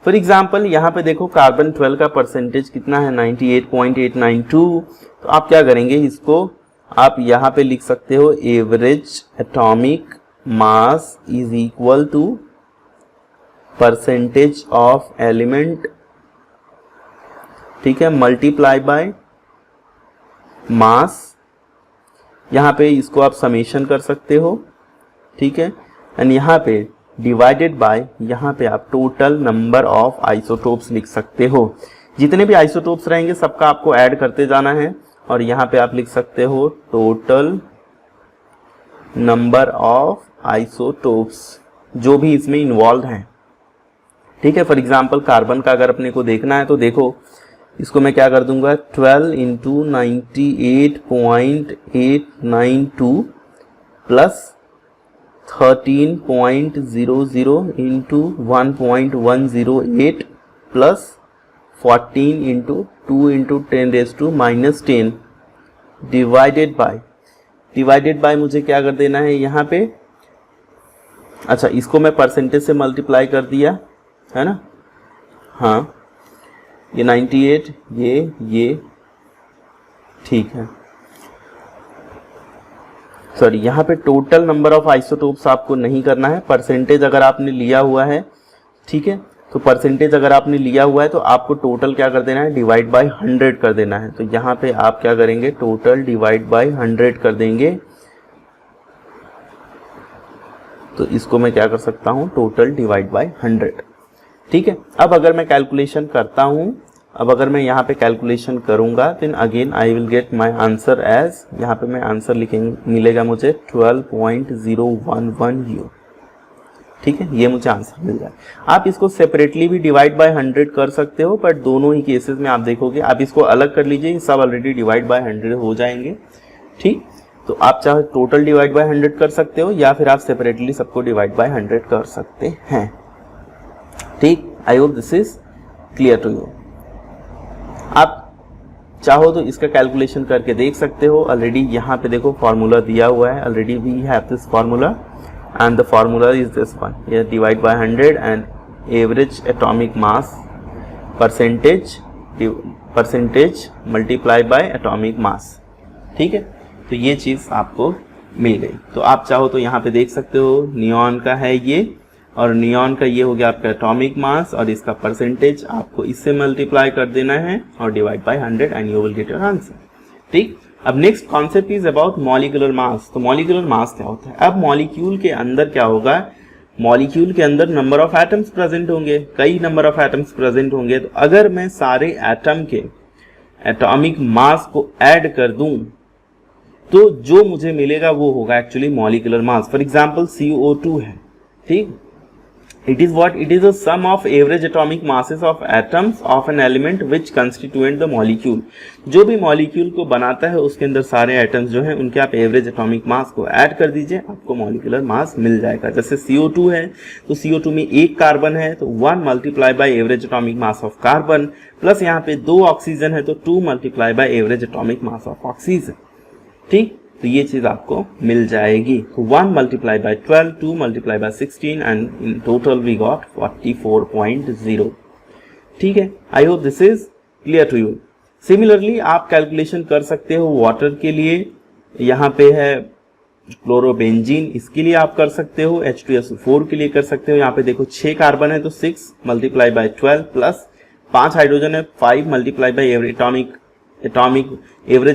फॉर एग्जाम्पल यहाँ पे देखो कार्बन 12 का परसेंटेज कितना है 98.892। तो आप क्या करेंगे, इसको आप यहाँ पे लिख सकते हो average atomic mass is equal to percentage of element, ठीक है, मल्टीप्लाई बाय मास। यहाँ पे इसको आप समेशन कर सकते हो, ठीक है, एंड यहाँ पे डिवाइडेड बाय, यहाँ पे आप टोटल नंबर ऑफ आइसोटोप्स लिख सकते हो। जितने भी आइसोटोप्स रहेंगे सबका आपको ऐड करते जाना है, और यहाँ पे आप लिख सकते हो टोटल नंबर ऑफ आइसोटोप्स जो भी इसमें इन्वॉल्व हैं, ठीक है। फॉर एग्जांपल कार्बन का अगर अपने को देखना है तो देखो इसको मैं क्या कर दूंगा 12 into 98.892 plus 13.00 into 1.108 plus 14 into 2 into 10⁻⁻10 divided by मुझे क्या कर देना है यहाँ पे, अच्छा इसको मैं परसेंटेज से मल्टीप्लाई कर दिया है ना, हाँ ये 98 ये ठीक है। सॉरी यहाँ पे टोटल नंबर ऑफ आइसोटोप्स आपको नहीं करना है, परसेंटेज अगर आपने लिया हुआ है, ठीक है, तो परसेंटेज अगर आपने लिया हुआ है तो आपको टोटल क्या कर देना है डिवाइड बाय 100 कर देना है। तो यहाँ पे आप क्या करेंगे टोटल डिवाइड बाय 100 कर देंगे। तो इसको मैं क्या कर सकता हूँ टोटल डिवाइड बाय 100, ठीक है। अब अगर मैं कैलकुलेशन करता हूँ, अब अगर मैं यहाँ पे कैलकुलेशन करूँगा then again I will get my answer as, यहाँ पे मैं आंसर लिखेंगे मिलेगा मुझे 12.011 U, ठीक है, ये मुझे आंसर मिल जाए। आप इसको सेपरेटली भी डिवाइड बाय 100 कर सकते हो, बट दोनों ही केसेस में आप देखोगे, आप इसको अलग कर लीजिए, सब ऑलरेडी डिवाइड बाय 100 हो जाएंगे, ठीक। तो आप चाहे टोटल डिवाइड बाय 100 कर सकते हो या फिर आप सेपरेटली सबको डिवाइड बाय 100 कर सकते हैं, ठीक। I hope this is clear to you. आप चाहो तो इसका कैलकुलेशन करके देख सकते हो, ऑलरेडी यहाँ पे देखो फॉर्मूला दिया हुआ है, already we have this formula and the formula is this one, ये divide by 100 and average atomic mass percentage multiply by atomic mass, ठीक है। तो ये चीज़ आपको मिल गई। तो आप चाहो तो यहाँ पे देख सकते हो नियॉन का है ये, और नियॉन का ये हो गया आपका एटॉमिक मास, और इसका परसेंटेज आपको इससे मल्टीप्लाई कर देना है और divide by 100 and you will get your answer, ठीक। अब next concept is about molecular mass. तो मॉलिक्यूलर मास क्या होता है, अब मॉलिक्यूल के अंदर क्या होगा, मॉलिक्यूल के अंदर नंबर ऑफ एटम्स प्रेजेंट होंगे, कई नंबर ऑफ एटम्स प्रेजेंट होंगे। तो अगर मैं सारे एटम के एटॉमिक मास को ऐड कर दूं तो जो मुझे मिलेगा वो होगा actually molecular mass. For example CO2 है, ठीक, it is what, it is the sum of average atomic masses of atoms of an element which constituent the molecule। जो भी मॉलिक्यूल को बनाता है उसके अंदर सारे एटम्स जो हैं उनके आप एवरेज एटॉमिक मास को ऐड कर दीजिए, आपको मॉलिक्यूलर मास मिल जाएगा। जैसे CO2 है तो CO2 में एक कार्बन है तो 1 multiply by average atomic mass of carbon, plus यहाँ पे 2 ऑक्सीजन है तो 2 multiply by average atomic mass of oxygen, ठीक। तो ये चीज आपको मिल जाएगी। तो 1 multiply by 12, 2 multiply by 16 and in total we got 44.0, ठीक है। I hope this is clear to you. Similarly आप कैलकुलेशन कर सकते हो वाटर के लिए, यहाँ पे है क्लोरोबेंजीन, इसके लिए आप कर सकते हो, H2SO4 के लिए कर सकते हो। यहाँ पे देखो 6 कार्बन है तो 6 मल्टीप्लाई बाय 12 प्लस 5 हाइड्रोजन है 5 multiply by average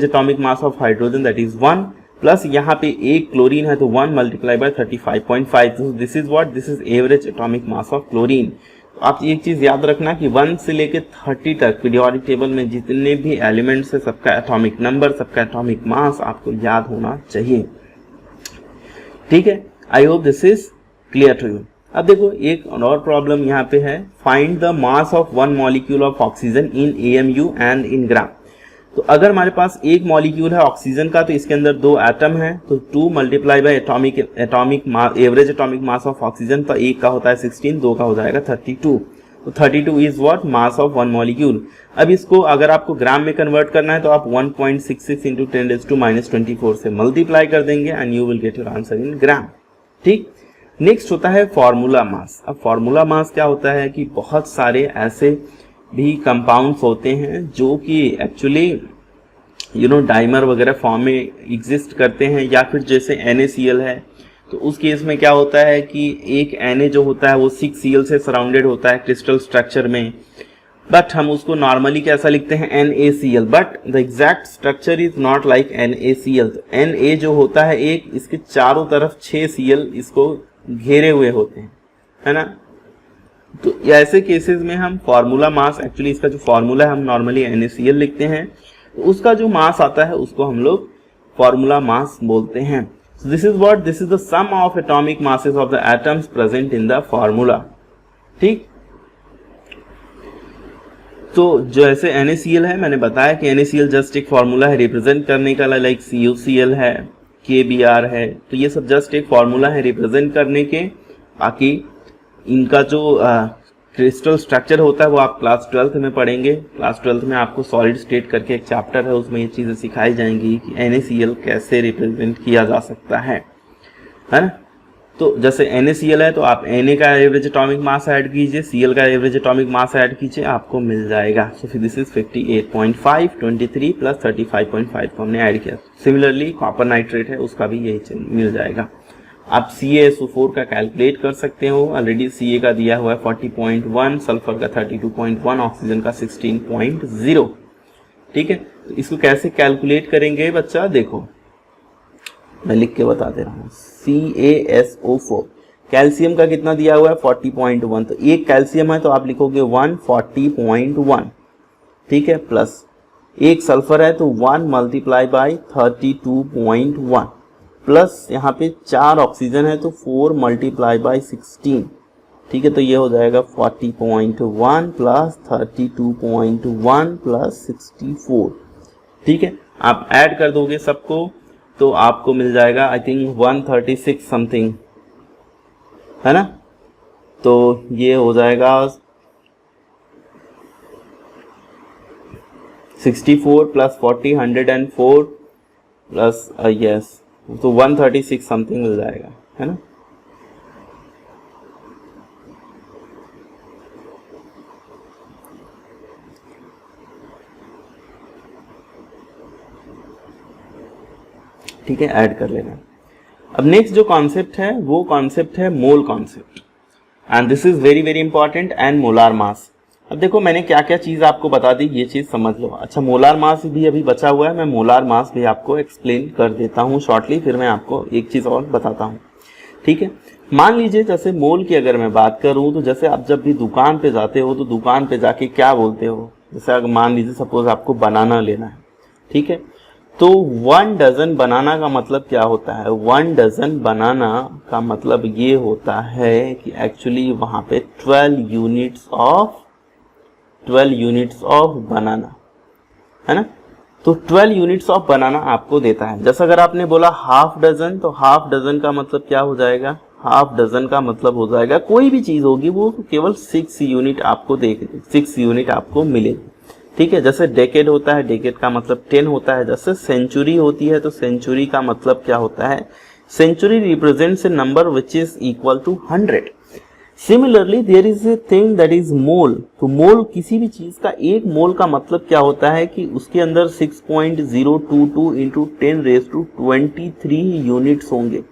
atomic mass of hydrogen that is 1, plus यहाँ पे एक क्लोरीन है तो 1 multiply bye 35.5, this is what, this is average atomic mass of chlorine. तो आप एक चीज याद रखना कि 1 से लेके 30 तक पीरियोडिक टेबल में जितने भी एलिमेंट्स है सबका एटॉमिक नंबर, सबका एटॉमिक मास आपको याद होना चाहिए, ठीक है। I hope this is clear to you. अब देखो एक और प्रॉब्लम यहाँ पे है, find the mass of 1 molecule of oxygen in AMU and in gram. तो अगर हमारे पास एक मॉलिक्यूल है ऑक्सीजन का, तो इसके अंदर 2 एटम है, तो 2 multiply by average atomic mass of oxygen, तो एक का होता है 16, 2 का हो जाएगा 32। तो 32 is what mass of one molecule. अब इसको अगर आपको ग्राम में कन्वर्ट करना है तो आप 1.66 इंटू 10⁻24 से मल्टीप्लाई कर देंगे and you will get your answer in gram. ठीक, नेक्स्ट होता है फॉर्मूला मास। अब फॉर्मूला मास क्या होता है कि बहुत सारे ऐसे भी कंपाउंड्स होते हैं जो कि एक्चुअली डाइमर वगैरह फॉर्म में एग्जिस्ट करते हैं, या फिर जैसे NaCl है, तो उस केस में क्या होता है कि एक Na जो होता है वो 6Cl से सराउंडेड होता है क्रिस्टल स्ट्रक्चर में, बट हम उसको नॉर्मली कैसा लिखते हैं NaCl, but the exact structure is not like NaCl। तो Na जो होता है एक, इसके चारों तरफ 6 Cl इसको घेरे हुए होते हैं, है ना। तो ऐसे केसेस में हम फार्मूला मास, एक्चुअली इसका जो फार्मूला है हम नॉर्मली NaCl लिखते हैं, तो उसका जो मास आता है उसको हम लोग फार्मूला मास बोलते हैं। So this is the sum of atomic masses of the atoms present in the formula। ठीक, तो जैसे NaCl है, मैंने बताया कि NaCl जस्ट एक फार्मूला है रिप्रेजेंट करने का, लाइक CuCl है, KBr है, तो ये सब जस्ट एक फार्मूला है रिप्रेजेंट करने के। बाकी इनका जो क्रिस्टल स्ट्रक्चर होता है वो आप क्लास 12th में पढ़ेंगे। क्लास 12th में आपको सॉलिड स्टेट करके एक चैप्टर है, उसमें ये चीज़ें सिखाई जाएंगी कि NaCl कैसे रिप्रेजेंट किया जा सकता है ना। तो जैसे NaCl है तो आप Na का एवरेज एटॉमिक मास ऐड कीजिए, Cl का एवरेज एटॉमिक मास ऐड कीजिए, आपको मिल जाएगा। सो फिर दिस इज 58.5, 23 प्लस 35.5 को हमने ऐड किया। सिमिलरली कॉपर नाइट्रेट है, उसका भी यही मिल जाएगा। आप CaSO4 का कैलकुलेट कर सकते हो, ऑलरेडी Ca का दिया हुआ है 40.1, सल्फर का 32.1, ऑक्सीजन का 16.0। ठीक है, तो इसको कैसे कैलकुलेट करेंगे बच्चा, देखो मैं लिख के बता दे रहा हूँ। CaSO4, कैल्शियम का कितना दिया हुआ है 40.1, तो एक कैल्शियम है तो आप लिखोगे 140.1, ठीक है, प्लस एक सल्फर है तो 1 मल्टीप्लाई बाई 32.1, प्लस यहाँ पे 4 ऑक्सीजन है तो 4 मल्टीप्लाई बाई 16, ठीक है, तो ये हो जाएगा 40.1 प्लस 32.1 प्लस 64। ठीक है, आप ऐड कर दोगे सबको तो आपको मिल जाएगा आई थिंक 136 समथिंग, है ना। तो ये हो जाएगा 64 प्लस 40 104 प्लस यस, तो 136 समथिंग मिल जाएगा, है ना। ठीक है, ऐड कर लेना। अब नेक्स्ट जो कॉन्सेप्ट है वो कॉन्सेप्ट है mole concept, and this is very very important, and molar mass. अब देखो मैंने क्या क्या चीज आपको बता दी, ये चीज समझ लो। अच्छा, मोलार मास भी अभी बचा हुआ है, मैं मोलार मास भी आपको एक्सप्लेन कर देता हूँ शॉर्टली, फिर मैं आपको एक चीज और बताता हूँ। ठीक है, मान लीजिए जैसे मोल की अगर मैं बात करूँ तो जैसे आप जब भी दुकान पे जाते हो तो दुकान पे जाके क्या बोलते हो, जैसे अगर मान लीजिए सपोज आपको बनाना लेना है, ठीक है, तो 1 डजन बनाना का मतलब क्या होता है, 1 डजन बनाना का मतलब ये होता है कि एक्चुअली वहां पे 12 यूनिट्स ऑफ बनाना, है ना। तो 12 यूनिट्स ऑफ बनाना आपको देता है। जैसे अगर आपने बोला हाफ डजन, तो हाफ डजन का मतलब क्या हो जाएगा, हाफ डजन का मतलब हो जाएगा कोई भी चीज होगी वो केवल 6 यूनिट आपको देगी, 6 यूनिट आपको मिलेगी। ठीक है, जैसे डेकेड होता है, डेकेड का मतलब 10 होता है। जैसे सेंचुरी होती है तो सेंचुरी का मतलब क्या होता है, century represents a number which is equal to 100। Similarly there is a thing that is mole. तो मोल, किसी भी चीज का एक मोल का मतलब क्या होता है कि उसके अंदर 6.022 इंटू 10⁻23 यूनिट्स होंगे।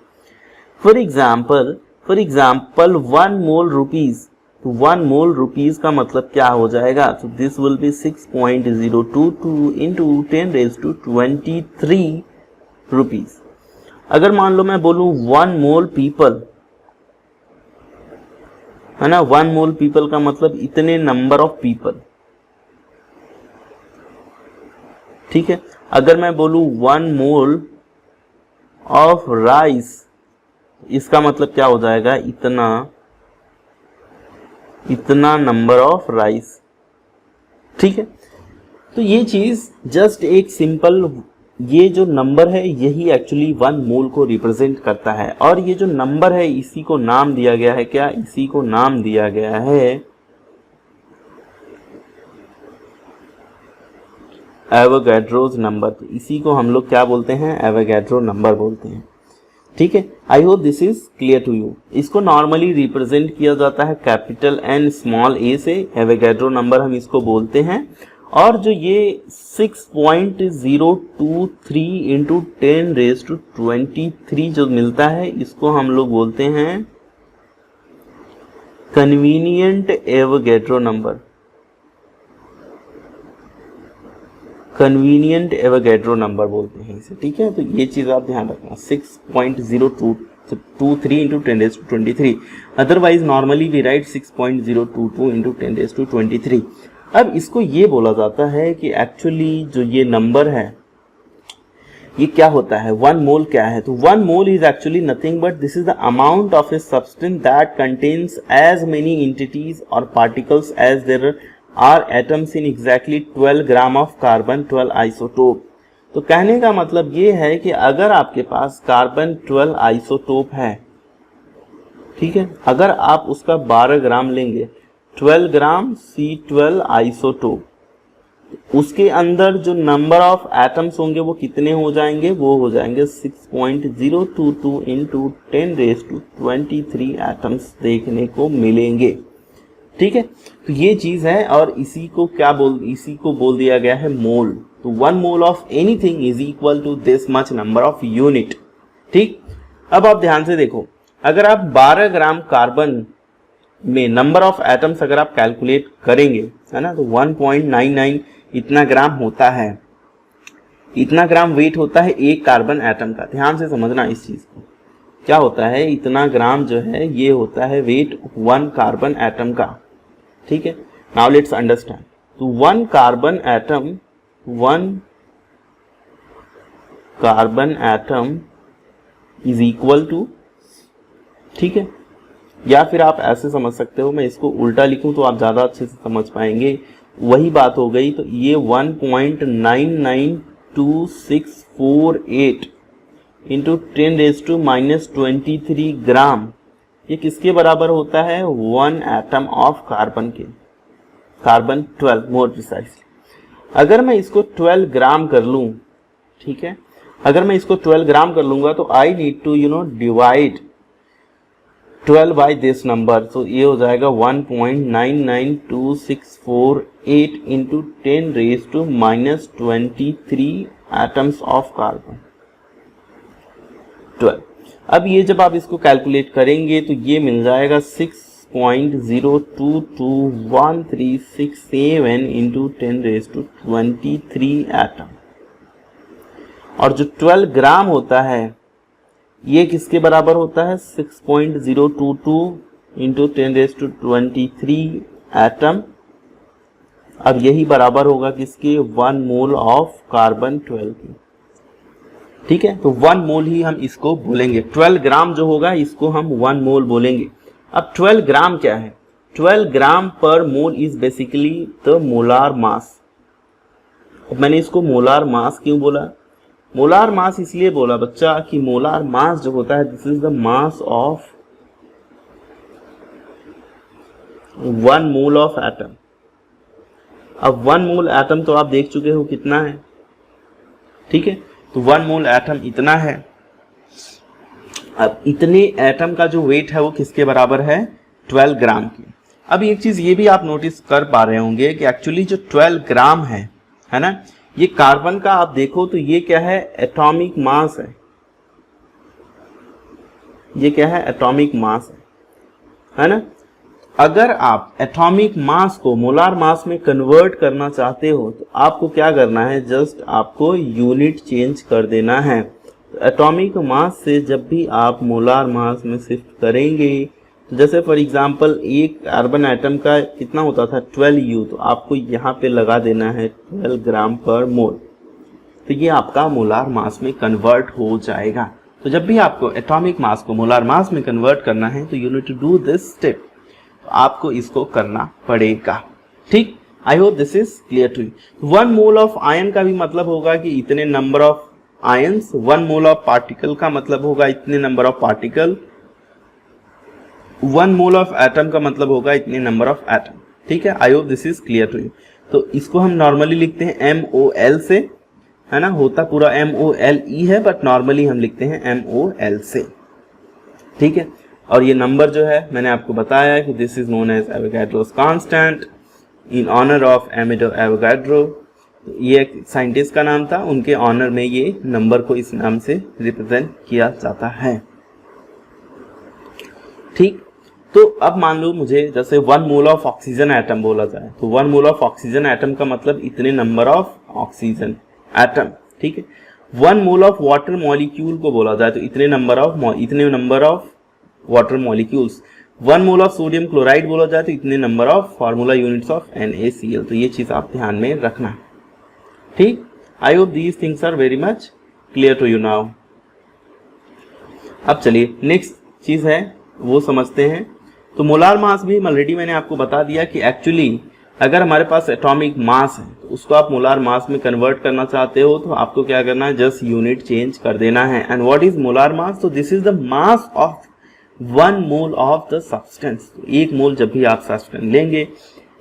फॉर एग्जाम्पल 1 मोल रुपीज, तो 1 मोल रुपीज का मतलब क्या हो जाएगा, तो this will be 6.022 into 10⁻23 rupees. अगर मान लो मैं बोलूं 1 मोल पीपल, है ना, 1 मोल पीपल का मतलब इतने नंबर ऑफ पीपल। ठीक है, अगर मैं बोलूं 1 मोल ऑफ राइस, इसका मतलब क्या हो जाएगा, इतना नंबर ऑफ राइस। ठीक है, तो ये चीज जस्ट एक सिंपल, ये जो नंबर है यही एक्चुअली 1 मोल को रिप्रेजेंट करता है। और ये जो नंबर है इसी को नाम दिया गया है, क्या, इसी को नाम दिया गया है एवोगैड्रोज नंबर। तो इसी को हम लोग क्या बोलते हैं, एवोगैड्रो नंबर बोलते हैं। ठीक है, I hope this is clear to you. इसको नॉर्मली रिप्रेजेंट किया जाता है कैपिटल एन स्मॉल ए से, एवोगैड्रो नंबर हम इसको बोलते हैं। और जो ये 6.023 इंटू 10⁻23 जो मिलता है, इसको हम लोग बोलते हैं convenient Avogadro number, convenient Avogadro number बोलते हैं इसे। ठीक है, तो ये चीज आप ध्यान रखना, 6.023 into 10⁻23, otherwise normally we write 6.022 into 10⁻23। अब इसको ये बोला जाता है कि एक्चुअली जो ये नंबर है ये क्या होता है, 1 मोल क्या है। तो 1 mole is actually nothing but this is the amount of a substance that contains as many entities और particles as there are atoms in exactly 12 gram of carbon 12 isotope. तो कहने का मतलब ये है कि अगर आपके पास कार्बन 12 आइसोटोप है, ठीक है, अगर आप उसका 12 ग्राम लेंगे, 12 ग्राम C12 आइसोटोप, उसके अंदर जो नंबर ऑफ एटम्स होंगे वो कितने हो जाएंगे, वो हो जाएंगे 6.022 इंटू 10⁻23 एटम्स देखने को मिलेंगे। ठीक है, तो ये चीज है। और इसी को बोल दिया गया है मोल। तो 1 mole of anything is equal to this much number of unit. ठीक, अब आप ध्यान से देखो, अगर आप 12 ग्राम कार्बन में नंबर ऑफ एटम्स अगर आप कैलकुलेट करेंगे, है ना, तो 1.99 इतना ग्राम होता है, इतना ग्राम वेट होता है एक कार्बन एटम का। ध्यान से समझना इस चीज को, क्या होता है, इतना ग्राम जो है ये होता है वेट 1 कार्बन एटम का। ठीक है, नाउ लेट्स अंडरस्टैंड। तो 1 carbon atom is equal to, ठीक है, या फिर आप ऐसे समझ सकते हो, मैं इसको उल्टा लिखूं तो आप ज्यादा अच्छे से समझ पाएंगे, वही बात हो गई। तो ये 1.992648 इंटू 10⁻23 ग्राम, ये किसके बराबर होता है, 1 एटम ऑफ कार्बन के, कार्बन 12 मोर प्रिसाइसली। अगर मैं इसको 12 ग्राम कर लूं, ठीक है, अगर मैं इसको 12 ग्राम कर लूंगा तो I need to divide 12 by this number. तो ये हो जाएगा 1.992648 इंटू 10⁻23 एटम्स ऑफ कार्बन 12। अब ये जब आप इसको कैलकुलेट करेंगे तो ये मिल जाएगा 6.0221367 इंटू 10⁻23 एटम। और जो 12 ग्राम होता है ये किसके बराबर होता है, 6.022 इंटू 10⁻23 एटम। अब यही बराबर होगा किसके, 1 मोल ऑफ कार्बन 12 की। ठीक है, तो 1 मोल ही हम इसको बोलेंगे। 12 ग्राम जो होगा इसको हम 1 मोल बोलेंगे। अब 12 ग्राम क्या है, 12 ग्राम पर mole is basically the molar mass. अब मैंने इसको मोलार मास क्यों बोला, मोलार मास इसलिए बोला बच्चा कि मोलार मास जो होता है this is the mass of 1 mole of atom. अब 1 मोल एटम तो आप देख चुके हो कितना है, ठीक है, तो 1 मोल एटम इतना है। अब इतने एटम का जो वेट है वो किसके बराबर है, 12 ग्राम की। अब एक चीज ये भी आप नोटिस कर पा रहे होंगे कि एक्चुअली जो 12 ग्राम है ना, ये कार्बन का आप देखो तो ये क्या है, एटॉमिक मास है। ये क्या है, एटॉमिक मास है ना। अगर आप एटॉमिक मास को मोलार मास में कन्वर्ट करना चाहते हो तो आपको क्या करना है, जस्ट आपको यूनिट चेंज कर देना है। एटॉमिक मास से जब भी आप मोलार मास में शिफ्ट करेंगे, तो जैसे फॉर एग्जांपल एक कार्बन एटम का कितना होता था 12U, तो आपको यहाँ पे लगा देना है 12 ग्राम पर मोल, तो ये आपका मोलार मास में कन्वर्ट हो जाएगा। तो जब भी आपको एटॉमिक मास को मोलार मास में कन्वर्ट करना है तो you need to do this step, आपको इसको करना पड़ेगा। ठीक, I hope this is clear to you. 1 mole of ion का भी मतलब होगा कि इतने number of ions, 1 mole of particle का मतलब होगा इतने number of particle, 1 mole of atom का मतलब होगा इतने नंबर ऑफ एटम। ठीक है, I hope this is clear to you. तो इसको हम नॉर्मली लिखते हैं MOL से, है ना, होता पूरा MOLE है बट नॉर्मली हम लिखते हैं MOL से। ठीक है, और ये नंबर जो है मैंने आपको बताया कि this is known as Avogadro's constant in honour of Amedeo Avogadro. ये एक साइंटिस्ट का नाम था, उनके ऑनर में ये नंबर को इस नाम से रिप्रेजेंट किया जाता है। ठीक, तो अब मान लो मुझे जैसे 1 मोल ऑफ ऑक्सीजन एटम बोला जाए, तो 1 मोल ऑफ ऑक्सीजन एटम का मतलब इतने नंबर ऑफ ऑक्सीजन एटम। ठीक है, 1 मोल ऑफ वाटर मॉलिक्यूल को बोला जाए तो इतने number of water molecules. 1 mole of sodium chloride बोला जाए तो इतने number of formula units of NaCl। तो ये चीज आप ध्यान में रखना। ठीक, I hope these things are very much clear to you now. अब चलिए नेक्स्ट चीज है वो समझते हैं। तो मोलार मास भी ऑलरेडी मैंने आपको बता दिया कि एक्चुअली अगर हमारे पास एटॉमिक मास है तो उसको आप मोलार मास में कन्वर्ट करना चाहते हो तो आपको क्या करना है, जस्ट यूनिट चेंज कर देना है। And what is molar mass? तो this is the mass of 1 mole of the substance. तो 1 मोल जब भी आप सब्सटेंस लेंगे,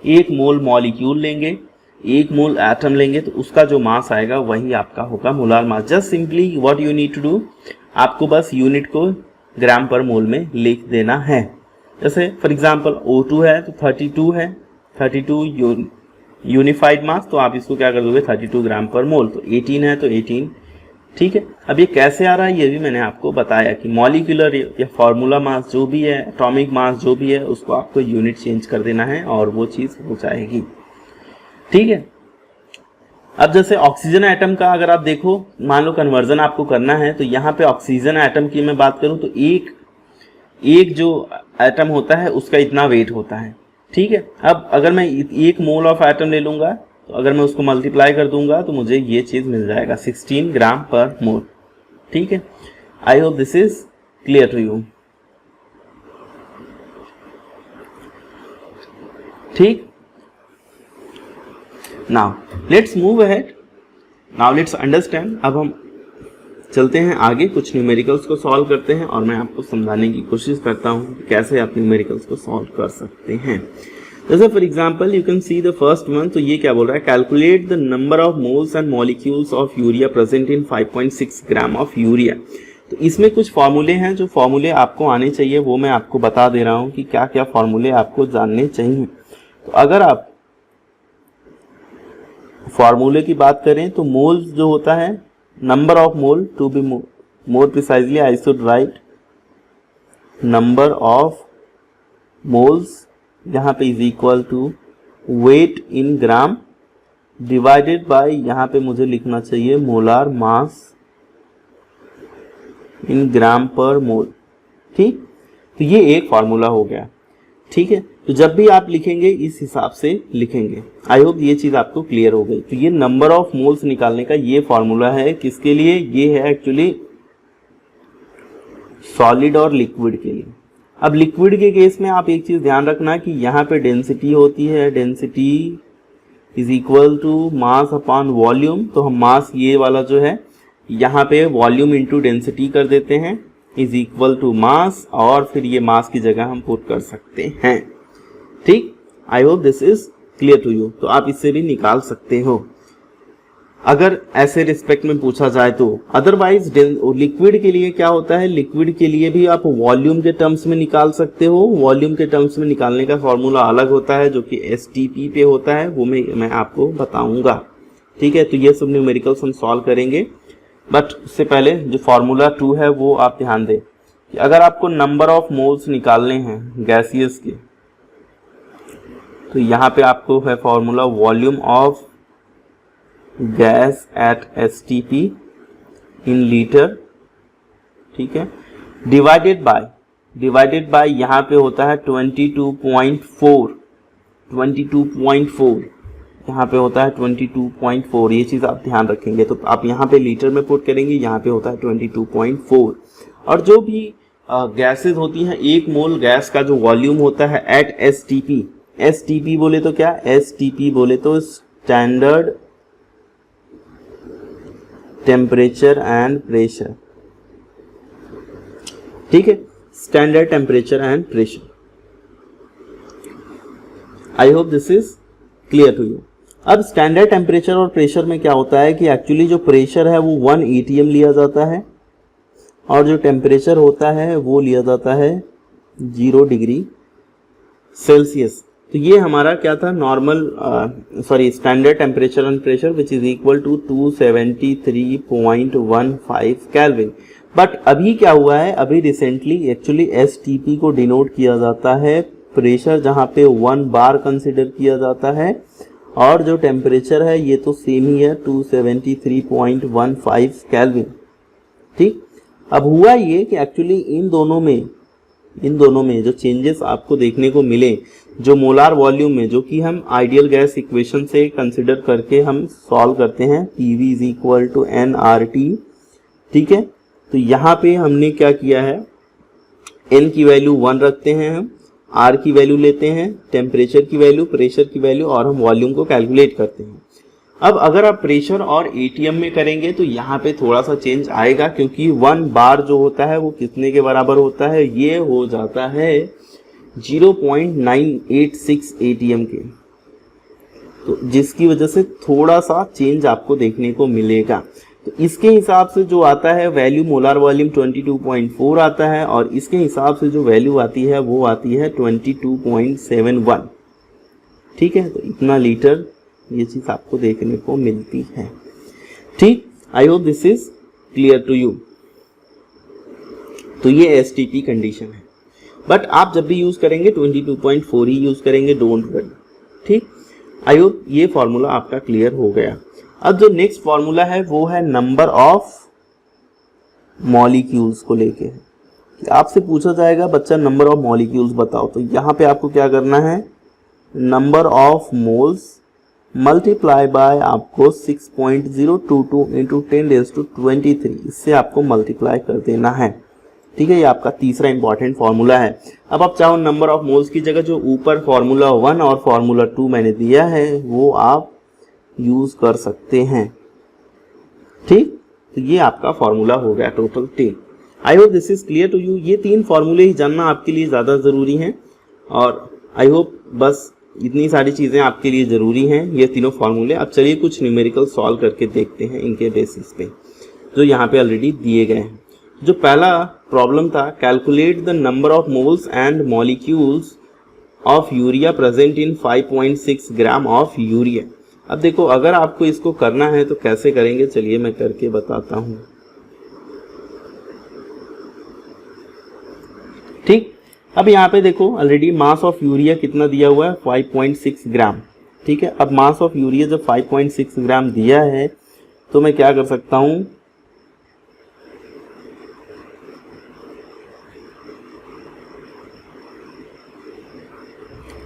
1 मोल मॉलिक्यूल लेंगे, 1 मोल एटम लेंगे तो उसका जो मास आएगा वही आपका होगा molar mass. Just simply what you need to do, आपको बस यूनिट को ग्राम पर मोल में लिख देना है। जैसे फॉर एग्जांपल O2 है तो 32 है, 32 यूनिफाइड मास, तो आप इसको क्या कर दोगे 32 ग्राम पर मोल। तो 18 है तो 18। ठीक है, अब ये कैसे आ रहा है ये भी मैंने आपको बताया कि मॉलिक्यूलर या फार्मूला मास जो भी है, एटॉमिक मास जो भी है, उसको आपको यूनिट चेंज कर देना है और वो चीज हो जाएगी। ठीक है, अब जैसे ऑक्सीजन एटम का अगर आप देखो, मान लो कन्वर्जन आपको करना है तो यहाँ पे ऑक्सीजन एटम की मैं बात करूं तो एक जो एटम होता है उसका इतना वेट होता है। ठीक है, अब अगर मैं 1 मोल ऑफ एटम ले लूंगा तो अगर मैं उसको मल्टीप्लाई कर दूंगा तो मुझे ये चीज मिल जाएगा 16 ग्राम पर मोल। ठीक है, I hope this is clear to you. ठीक, now let's move ahead, now let's understand. अब हम चलते हैं आगे, कुछ न्यूमेरिकल्स को सॉल्व करते हैं और मैं आपको समझाने की कोशिश करता हूं कि कैसे आप न्यूमेरिकल्स को सॉल्व कर सकते हैं। जैसे for example you can see the first one. तो ये क्या बोल रहा है, calculate the number of moles and molecules of urea present in 5.6 gram of urea. तो इसमें कुछ फॉर्मूले हैं, जो फॉर्मूले आपको आने चाहिए वो मैं आपको बता दे रहा हूं कि क्या क्या फॉर्मूले आपको जानने चाहिए। तो अगर आप फॉर्मूले की बात करें तो मोल्स जो होता है, number of mole, to be more precisely I should write number of moles यहाँ पे is equal to weight in gram divided by, यहाँ पे मुझे लिखना चाहिए मोलार मास इन ग्राम पर मोल। ठीक, तो ये एक फॉर्मूला हो गया। ठीक है, तो जब भी आप लिखेंगे इस हिसाब से लिखेंगे। आई होप ये चीज आपको क्लियर हो गई। तो ये नंबर ऑफ मोल्स निकालने का ये फॉर्मूला है, किसके लिए? ये है एक्चुअली सॉलिड और लिक्विड के लिए। अब लिक्विड के केस में आप एक चीज ध्यान रखना कि यहाँ पे डेंसिटी होती है, density is equal to mass upon volume. तो हम मास ये वाला जो है यहाँ पे वॉल्यूम इंटू डेंसिटी कर देते हैं, इज इक्वल टू मास, और फिर ये मास की जगह हम पुट कर सकते हैं। ठीक, I hope this is clear to you. तो आप इससे भी निकाल सकते हो अगर ऐसे रिस्पेक्ट में पूछा जाए तो। अदरवाइज लिक्विड के लिए क्या होता है, लिक्विड के लिए भी आप वॉल्यूम के टर्म्स में निकाल सकते हो। वॉल्यूम के टर्म्स में निकालने का फॉर्मूला अलग होता है जो कि STP पे होता है, वो मैं आपको बताऊंगा। ठीक है, तो ये सब न्यूमेरिकल्स हम सॉल्व करेंगे, बट उससे पहले जो फॉर्मूला 2 है वो आप ध्यान दें कि अगर आपको नंबर ऑफ मोल्स निकालने हैं गैसियस के, तो यहाँ पे आपको है formula volume of gas at STP in litre. ठीक है, डिवाइडेड बाय यहाँ पे होता है 22.4 यहाँ पे होता है 22.4। ये चीज आप ध्यान रखेंगे। तो आप यहाँ पे लीटर में पुट करेंगे, यहाँ पे होता है 22.4। और जो भी गैसेस होती हैं, 1 मोल गैस का जो वॉल्यूम होता है एट STP, STP बोले तो क्या, STP बोले तो स्टैंडर्ड टेम्परेचर एंड प्रेशर, ठीक है, standard temperature and pressure. I hope this is clear to you. अब स्टैंडर्ड टेम्परेचर और प्रेशर में क्या होता है कि एक्चुअली जो प्रेशर है वो 1 ATM लिया जाता है और जो टेम्परेचर होता है वो लिया जाता है 0 डिग्री सेल्सियस। तो ये हमारा क्या था, normal standard temperature and pressure which is equal to 273.15 kelvin. But अभी क्या हुआ है, अभी रिसेंटली एक्चुअली STP को डिनोट किया जाता है प्रेशर, जहाँ पे 1 बार कंसिडर किया जाता है, और जो टेम्परेचर है ये तो सेम ही है 273.15 केल्विन, ठीक। अब हुआ ये कि एक्चुअली इन दोनों में जो चेंजेस आपको देखने को मिले, जो मोलार वॉल्यूम में, जो कि हम आइडियल गैस इक्वेशन से कंसिडर करके हम सॉल्व करते हैं, PV is equal to nRT, ठीक है। तो यहाँ पे हमने क्या किया है, n की वैल्यू 1 रखते हैं, हम R की वैल्यू लेते हैं, टेम्परेचर की वैल्यू, प्रेशर की वैल्यू, और हम वॉल्यूम को कैलकुलेट करते हैं। अब अगर आप प्रेशर और ATM में करेंगे तो यहाँ पे थोड़ा सा चेंज आएगा, क्योंकि 1 बार जो होता है वो कितने के बराबर होता है, ये हो जाता है 0.986 ATM के, तो जिसकी वजह से थोड़ा सा चेंज आपको देखने को मिलेगा। तो इसके हिसाब से जो आता है वैल्यू, मोलार वॉल्यूम 22.4 आता है, और इसके हिसाब से जो वैल्यू आती है वो आती है 22.71, ठीक है। तो इतना लीटर ये चीज आपको देखने को मिलती है, ठीक। I hope this is clear to you. तो ये STP कंडीशन है, बट आप जब भी यूज करेंगे 22.4 ही यूज करेंगे, डोंट वरी, ठीक। आई होप ये फॉर्मूला आपका क्लियर हो गया। अब जो नेक्स्ट फॉर्मूला है वो है नंबर ऑफ मॉलिक्यूल्स को लेके। आपसे पूछा जाएगा बच्चा नंबर ऑफ मॉलिक्यूल्स बताओ, तो यहाँ पे आपको क्या करना है, number of moles multiply bye आपको 6.022 इंटू 10⁻23, इससे आपको मल्टीप्लाई कर देना है, ठीक है। ये आपका तीसरा इंपॉर्टेंट फॉर्मूला है। अब आप चाहो नंबर ऑफ मोल्स की जगह जो ऊपर फॉर्मूला 1 और फॉर्मूला 2 मैंने दिया है वो आप यूज कर सकते हैं, ठीक। तो ये आपका फॉर्मूला हो गया total 10। I hope this is clear to you. ये 3 फॉर्मूले ही जानना आपके लिए ज़्यादा ज़रूरी हैं, और आई होप बस इतनी सारी चीज़ें आपके लिए ज़रूरी हैं, ये तीनों फार्मूले। अब चलिए कुछ न्यूमेरिकल सॉल्व करके देखते हैं इनके बेसिस पे, जो यहाँ पे ऑलरेडी दिए गए हैं। जो पहला प्रॉब्लम था, calculate the number of moles and molecules of urea present in 5.6 gram of urea. अब देखो, अगर आपको इसको करना है तो कैसे करेंगे, चलिए मैं करके बताता हूँ, ठीक। अब यहाँ पे देखो ऑलरेडी मास ऑफ यूरिया कितना दिया हुआ है, 5.6 ग्राम, ठीक है। अब मास ऑफ यूरिया जब 5.6 ग्राम दिया है तो मैं क्या कर सकता हूँ,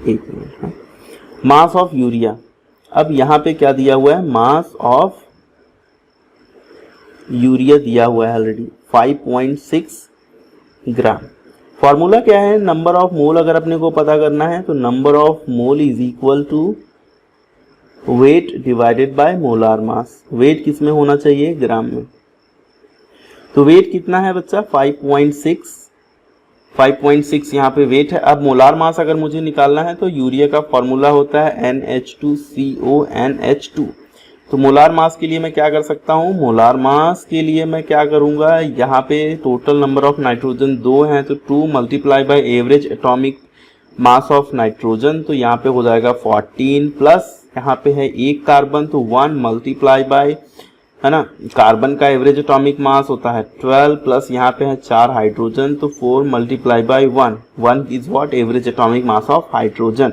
एक मिनट, मास ऑफ यूरिया, अब यहाँ पे क्या दिया हुआ है, मास ऑफ यूरिया दिया हुआ है ऑलरेडी 5.6 ग्राम। फॉर्मूला क्या है, नंबर ऑफ मोल अगर अपने को पता करना है तो number of mole is equal to weight divided by molar mass. Weight किस में होना चाहिए, ग्राम में। तो वेट कितना है बच्चा, 5.6 यहाँ पे वेट है। अब मोलार मास अगर मुझे निकालना है तो यूरिया का फॉर्मूला होता है NH2CONH2। तो मोलार मास के लिए मैं क्या कर सकता हूँ, मोलार मास के लिए मैं क्या करूँगा, यहाँ पे टोटल नंबर ऑफ नाइट्रोजन 2 हैं तो 2 multiply by average atomic mass of nitrogen, तो यहाँ पे हो जाएगा 14 प्लस यहाँ पे है 1 कार्बन तो 1 मल्टीप्लाई बाय, है ना, कार्बन का एवरेज एटॉमिक मास होता है 12 प्लस यहाँ पे है 4 हाइड्रोजन तो 4 multiply by 1 is what, average atomic mass of hydrogen,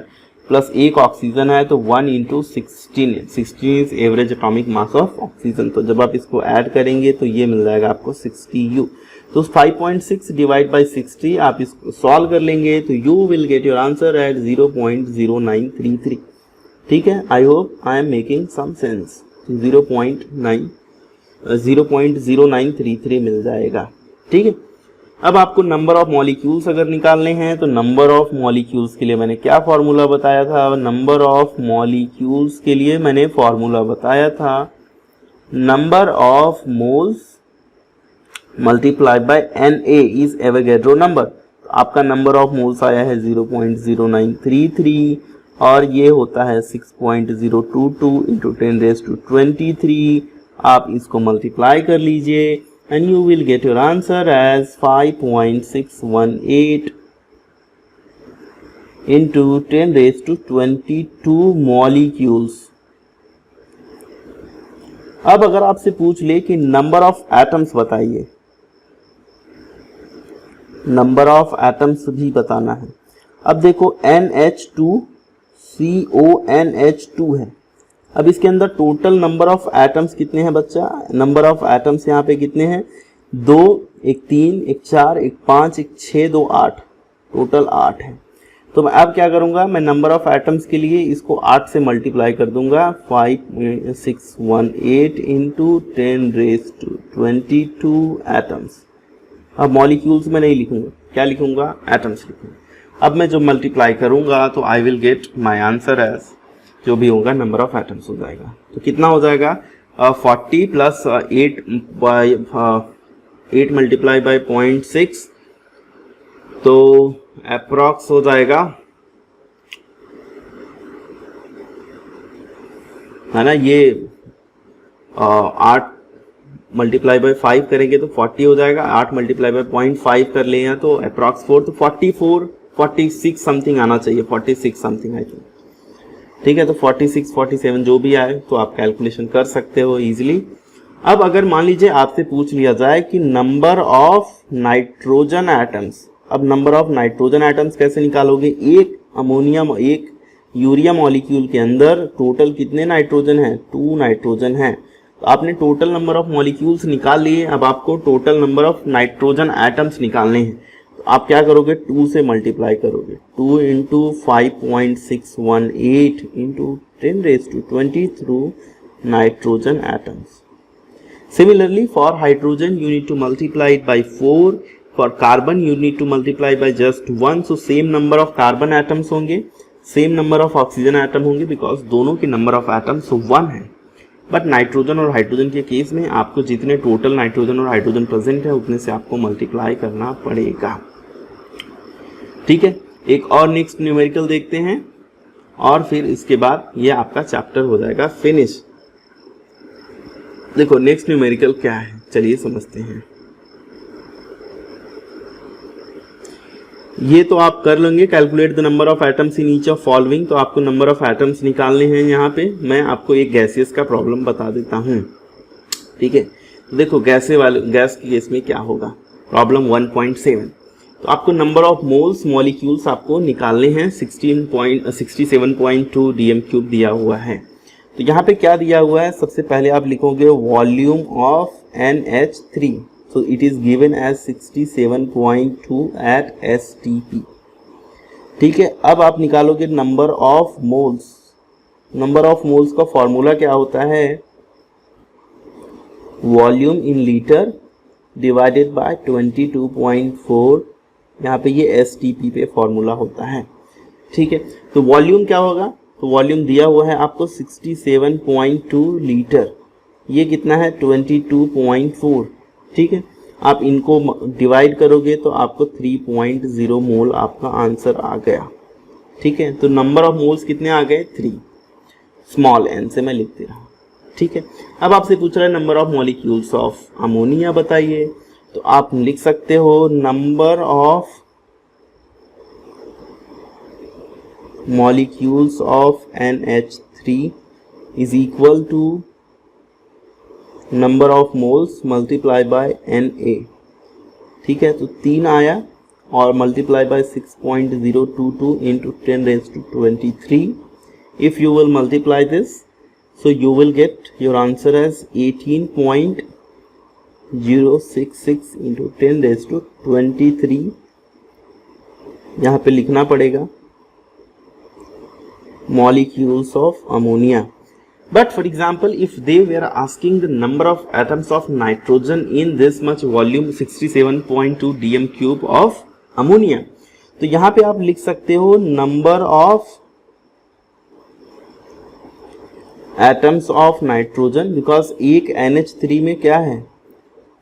plus 1 oxygen है तो 1 into 16 is average atomic mass of oxygen. तो जब आप इसको ऐड करेंगे तो ये मिल जाएगा आपको 60U। तो 5.6 डिवाइड बाई 60 आप इसको सॉल्व कर लेंगे तो you will get your answer at 0.0933, ठीक है। I hope I am making some sense. 0.0933 मिल जाएगा, ठीक है। अब आपको नंबर ऑफ मॉलिक्यूल्स अगर निकालने हैं तो नंबर ऑफ मॉलिक्यूल्स के लिए मैंने क्या फॉर्मूला बताया था, नंबर ऑफ मॉलिक्यूल्स के लिए मैंने फॉर्मूला बताया था number of moles multiply by Na is Avogadro number. तो आपका नंबर ऑफ मोल्स आया है 0.0933 और ये होता है 6.022 इंटू 10⁻23। आप इसको मल्टीप्लाई कर लीजिए and you will get your answer as 5.618 into 10⁻22 molecules। अब अगर आपसे पूछ ले कि नंबर ऑफ एटम्स बताइए, नंबर ऑफ एटम्स भी बताना है। अब देखो NH2CONH2 है। अब इसके अंदर टोटल नंबर ऑफ एटम्स कितने हैं बच्चा? नंबर ऑफ एटम्स यहाँ पे कितने हैं? 2, एक 3, एक 4, एक 5, एक 6, 2, 8, टोटल 8 है। तो मैं अब क्या करूँगा, मैं नंबर ऑफ एटम्स के लिए इसको 8 से मल्टीप्लाई कर दूंगा। 5.618 इंटू 10⁻22 एटम्स। अब मॉलिक्यूल्स में नहीं लिखूंगा, क्या लिखूंगा? एटम्स लिखूंगा। अब मैं जो मल्टीप्लाई करूंगा तो I will get my answer as, जो भी होगा नंबर ऑफ एटम्स हो जाएगा। तो कितना हो जाएगा? 40 प्लस 8 मल्टीप्लाई बाय 0.6, तो अप्रॉक्स हो जाएगा, है ना, ये 8 मल्टीप्लाई बाय 5 करेंगे तो 40 हो जाएगा। 8 मल्टीप्लाई बाय 0.5 कर ले हैं तो अप्रॉक्स 4, तो 44 46 समथिंग आना चाहिए, 46 समथिंग आई थिंक। ठीक है, तो 46 47 जो भी आए तो आप कैलकुलेशन कर सकते हो इजीली। अब अगर मान लीजिए आपसे पूछ लिया जाए कि नंबर ऑफ नाइट्रोजन एटम्स, अब नंबर ऑफ नाइट्रोजन एटम्स कैसे निकालोगे? एक यूरिया मॉलिक्यूल के अंदर टोटल कितने नाइट्रोजन हैं? 2 नाइट्रोजन हैं। तो आपने टोटल नंबर ऑफ मॉलिक्यूल्स निकाल लिए, अब आपको total number of nitrogen atoms निकालने हैं। तो आप क्या करोगे? 2 से मल्टीप्लाई करोगे। 2 into 5.618 into 10⁻23 nitrogen atoms. Similarly, for hydrogen you need to multiply it by 4. For carbon you need to multiply by just 1. So same number of carbon atoms होंगे, same number of oxygen atom होंगे, because दोनों के number of atoms 1 है। But nitrogen और hydrogen के case में आपको जितने टोटल नाइट्रोजन और हाइड्रोजन प्रेजेंट है उतने से आपको मल्टीप्लाई करना पड़ेगा। ठीक है, एक और नेक्स्ट न्यूमेरिकल देखते हैं और फिर इसके बाद ये आपका चैप्टर हो जाएगा फिनिश। देखो नेक्स्ट न्यूमेरिकल क्या है, चलिए समझते हैं। ये तो आप कर लेंगे, calculate the number of atoms in each of following. तो आपको नंबर ऑफ एटम्स निकालने हैं। यहाँ पे मैं आपको एक गैसियस का प्रॉब्लम बता देता हूँ। ठीक है, तो देखो गैस के केस में क्या होगा, प्रॉब्लम 1.7। तो आपको नंबर ऑफ मोल्स मॉलिक्यूल्स आपको निकालने हैं। 67.2 dm³ दिया हुआ है। तो यहाँ पे क्या दिया हुआ है, सबसे पहले आप लिखोगे volume of NH3। So it is given as 67.2 at STP। ठीक है, अब आप निकालोगे number of moles. Number of moles का फॉर्मूला क्या होता है? Volume in litre divided by 22.4। यहाँ पे ये STP पे फॉर्मूला होता है। ठीक है, तो वॉल्यूम क्या होगा? तो वॉल्यूम दिया हुआ है आपको 67.2 लीटर, ये कितना है? 22.4। ठीक है, आप इनको डिवाइड करोगे तो आपको 3.0 मोल आपका आंसर आ गया। ठीक है, तो नंबर ऑफ मोल्स कितने आ गए? 3, स्मॉल n से मैं लिखते रहा। ठीक है, अब आपसे पूछ रहा है number of molecules of ammonia बताइए। तो आप लिख सकते हो number of molecules of NH3 is equal to number of moles multiply by Na। ठीक है, तो 3 आया और multiply by 6.022 into 10⁻23। If you will multiply this, so you will get your answer as 18.066 into 10⁻23। यहाँ पे लिखना पड़ेगा molecules of ammonia. But for example, if they were asking the number of atoms of nitrogen in this much volume 67.2 dm cube of ammonia, तो यहाँ पे आप लिख सकते हो number of atoms of nitrogen, because एक NH3 में क्या है,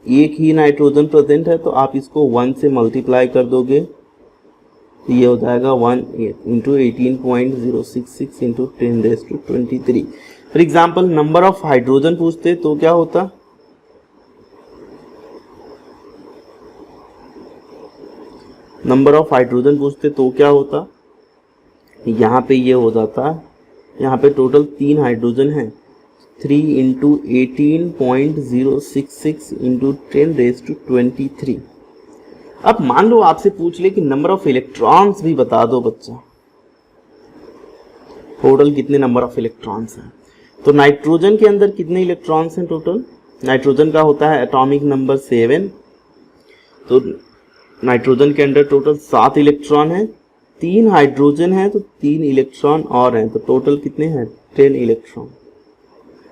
एक ही नाइट्रोजन प्रेजेंट है, तो आप इसको 1 से मल्टीप्लाई कर दोगे तो ये हो जाएगा 1 into 18.066 into 10⁻23। For example number of hydrogen पूछते तो क्या होता, नंबर ऑफ हाइड्रोजन पूछते तो क्या होता, यहाँ पे ये हो जाता, यहाँ पे टोटल 3 हाइड्रोजन है, 3 इंटू 18.066 इंटू 10⁻23। अब मान लो आपसे पूछ ले कि नंबर ऑफ इलेक्ट्रॉन्स भी बता दो बच्चा, टोटल कितने नंबर ऑफ इलेक्ट्रॉन्स हैं। तो नाइट्रोजन के अंदर कितने इलेक्ट्रॉन्स हैं टोटल, नाइट्रोजन का होता है एटॉमिक नंबर 7, तो नाइट्रोजन के अंदर टोटल 7 इलेक्ट्रॉन है, 3 हाइड्रोजन है तो 3 इलेक्ट्रॉन और हैं, तो टोटल कितने हैं 10 इलेक्ट्रॉन।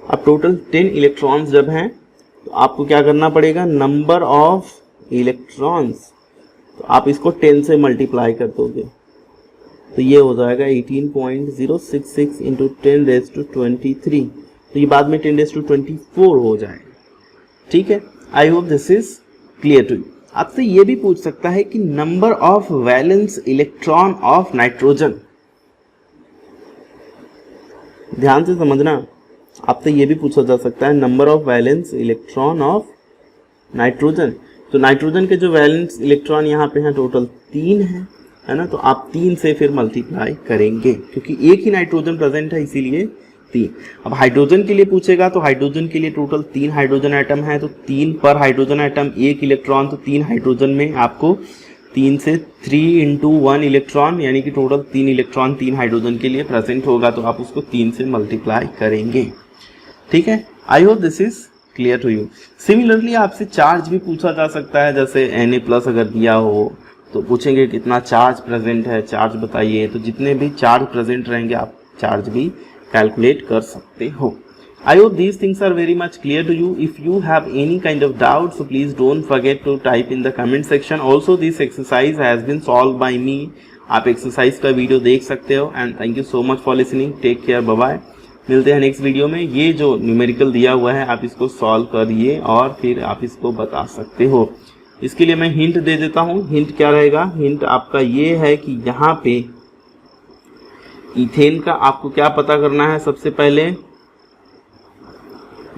अब टोटल 10 इलेक्ट्रॉन्स जब हैं तो आपको क्या करना पड़ेगा, नंबर ऑफ इलेक्ट्रॉन्स, तो आप इसको 10 से मल्टीप्लाई कर दोगे तो ये हो जाएगा 18.066 इंटू 10⁻23, तो ये बाद में 10⁻24 हो जाएगा। ठीक है, I hope this is clear to you. आपसे ये भी पूछ सकता है कि number of valence electron of nitrogen, ध्यान से समझना, आपसे ये भी पूछा जा सकता है number of valence electron of nitrogen. तो नाइट्रोजन के जो वैलेंस इलेक्ट्रॉन यहाँ पे हैं टोटल 3 है ना, तो आप 3 से फिर मल्टीप्लाई करेंगे क्योंकि एक ही नाइट्रोजन प्रेजेंट है इसीलिए 3। अब हाइड्रोजन के लिए पूछेगा तो हाइड्रोजन के लिए टोटल 3 हाइड्रोजन एटम है, तो 3 पर हाइड्रोजन एटम 1 इलेक्ट्रॉन, तो 3 हाइड्रोजन में आपको 3 से 3 इंटू 1 इलेक्ट्रॉन, यानी कि टोटल 3 इलेक्ट्रॉन 3 हाइड्रोजन के लिए प्रेजेंट होगा, तो आप उसको 3 से मल्टीप्लाई करेंगे। ठीक है, I hope this is clear to you. Similarly आपसे चार्ज भी पूछा जा सकता है, जैसे Na+ अगर दिया हो तो पूछेंगे कितना चार्ज प्रेजेंट है, चार्ज बताइए, तो जितने भी चार्ज प्रेजेंट रहेंगे आप चार्ज भी कैलकुलेट कर सकते हो। I hope these things are very much clear to you. If you have any kind of doubt, so please don't forget to type in the comment section. Also this exercise has been solved by me. आप exercise का video देख सकते हो and thank you so much for listening. Take care, bye bye. मिलते हैं next video में। ये जो न्यूमेरिकल दिया हुआ है आप इसको सॉल्व करिए और फिर आप इसको बता सकते हो। इसके लिए मैं हिंट दे देता हूँ। हिंट क्या रहेगा? हिंट आपका ये है कि यहाँ पे इथेन का आपको क्या पता करना है, सबसे पहले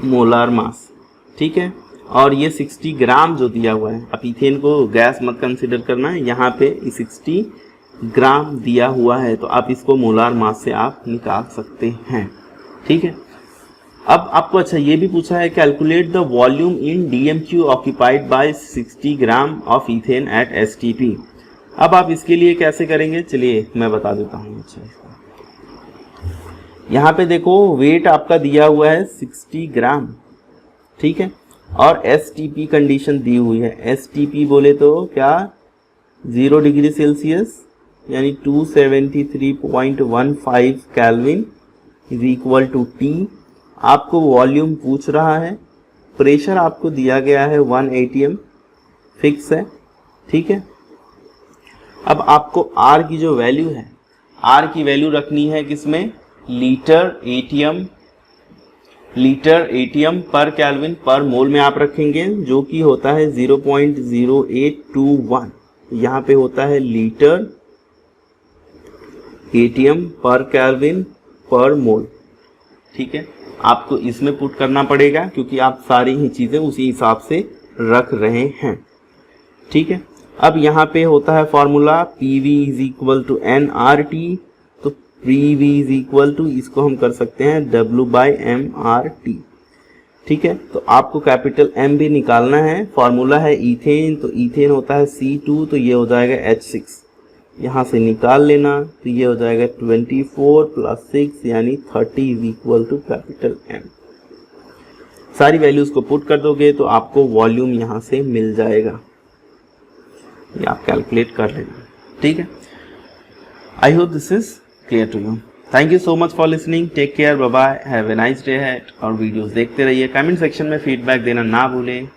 मोलार मास, ठीक है। और ये 60 ग्राम जो दिया हुआ है, आप इथेन को गैस मत कंसिडर करना है, यहाँ पे 60 ग्राम दिया हुआ है, तो आप इसको मोलार मास से आप निकाल सकते हैं, ठीक है। अब आपको अच्छा ये भी पूछा है, calculate the volume in DMQ occupied by 60 gram of ethane at STP। अब आप इसके लिए कैसे करेंगे, चलिए मैं बता देता हूँ। अच्छा, यहाँ पे देखो वेट आपका दिया हुआ है 60 ग्राम, ठीक है, और STP कंडीशन दी हुई है। STP बोले तो क्या, 0 डिग्री सेल्सियस यानी 273.15 kelvin is equal to T। आपको वॉल्यूम पूछ रहा है, प्रेशर आपको दिया गया है 1 atm फिक्स है, ठीक है। अब आपको R की जो वैल्यू है, R की वैल्यू रखनी है किसमें, लीटर एटीएम पर केल्विन पर मोल में आप रखेंगे, जो कि होता है 0.0821। यहाँ पे होता है लीटर एटीएम पर केल्विन पर मोल, ठीक है। आपको इसमें पुट करना पड़ेगा क्योंकि आप सारी ही चीज़ें उसी हिसाब से रख रहे हैं, ठीक है। अब यहाँ पे होता है formula PV is equal to nRT, तो PV इज इक्वल टू, इसको हम कर सकते हैं W/mRT, ठीक है। तो आपको कैपिटल M भी निकालना है। फॉर्मूला है इथेन, तो इथेन होता है C2, तो ये हो जाएगा H6, यहाँ से निकाल लेना, तो ये हो जाएगा 24 + 6 यानी 30 is equal to capital M। सारी वैल्यूज को पुट कर दोगे तो आपको वॉल्यूम यहाँ से मिल जाएगा, ये आप कैलकुलेट कर लेना, ठीक है। I hope this is clear to you. Thank you so much for listening, take care, bye bye, have a nice day ahead. और वीडियोस देखते रहिए, कमेंट सेक्शन में फीडबैक देना ना भूलें।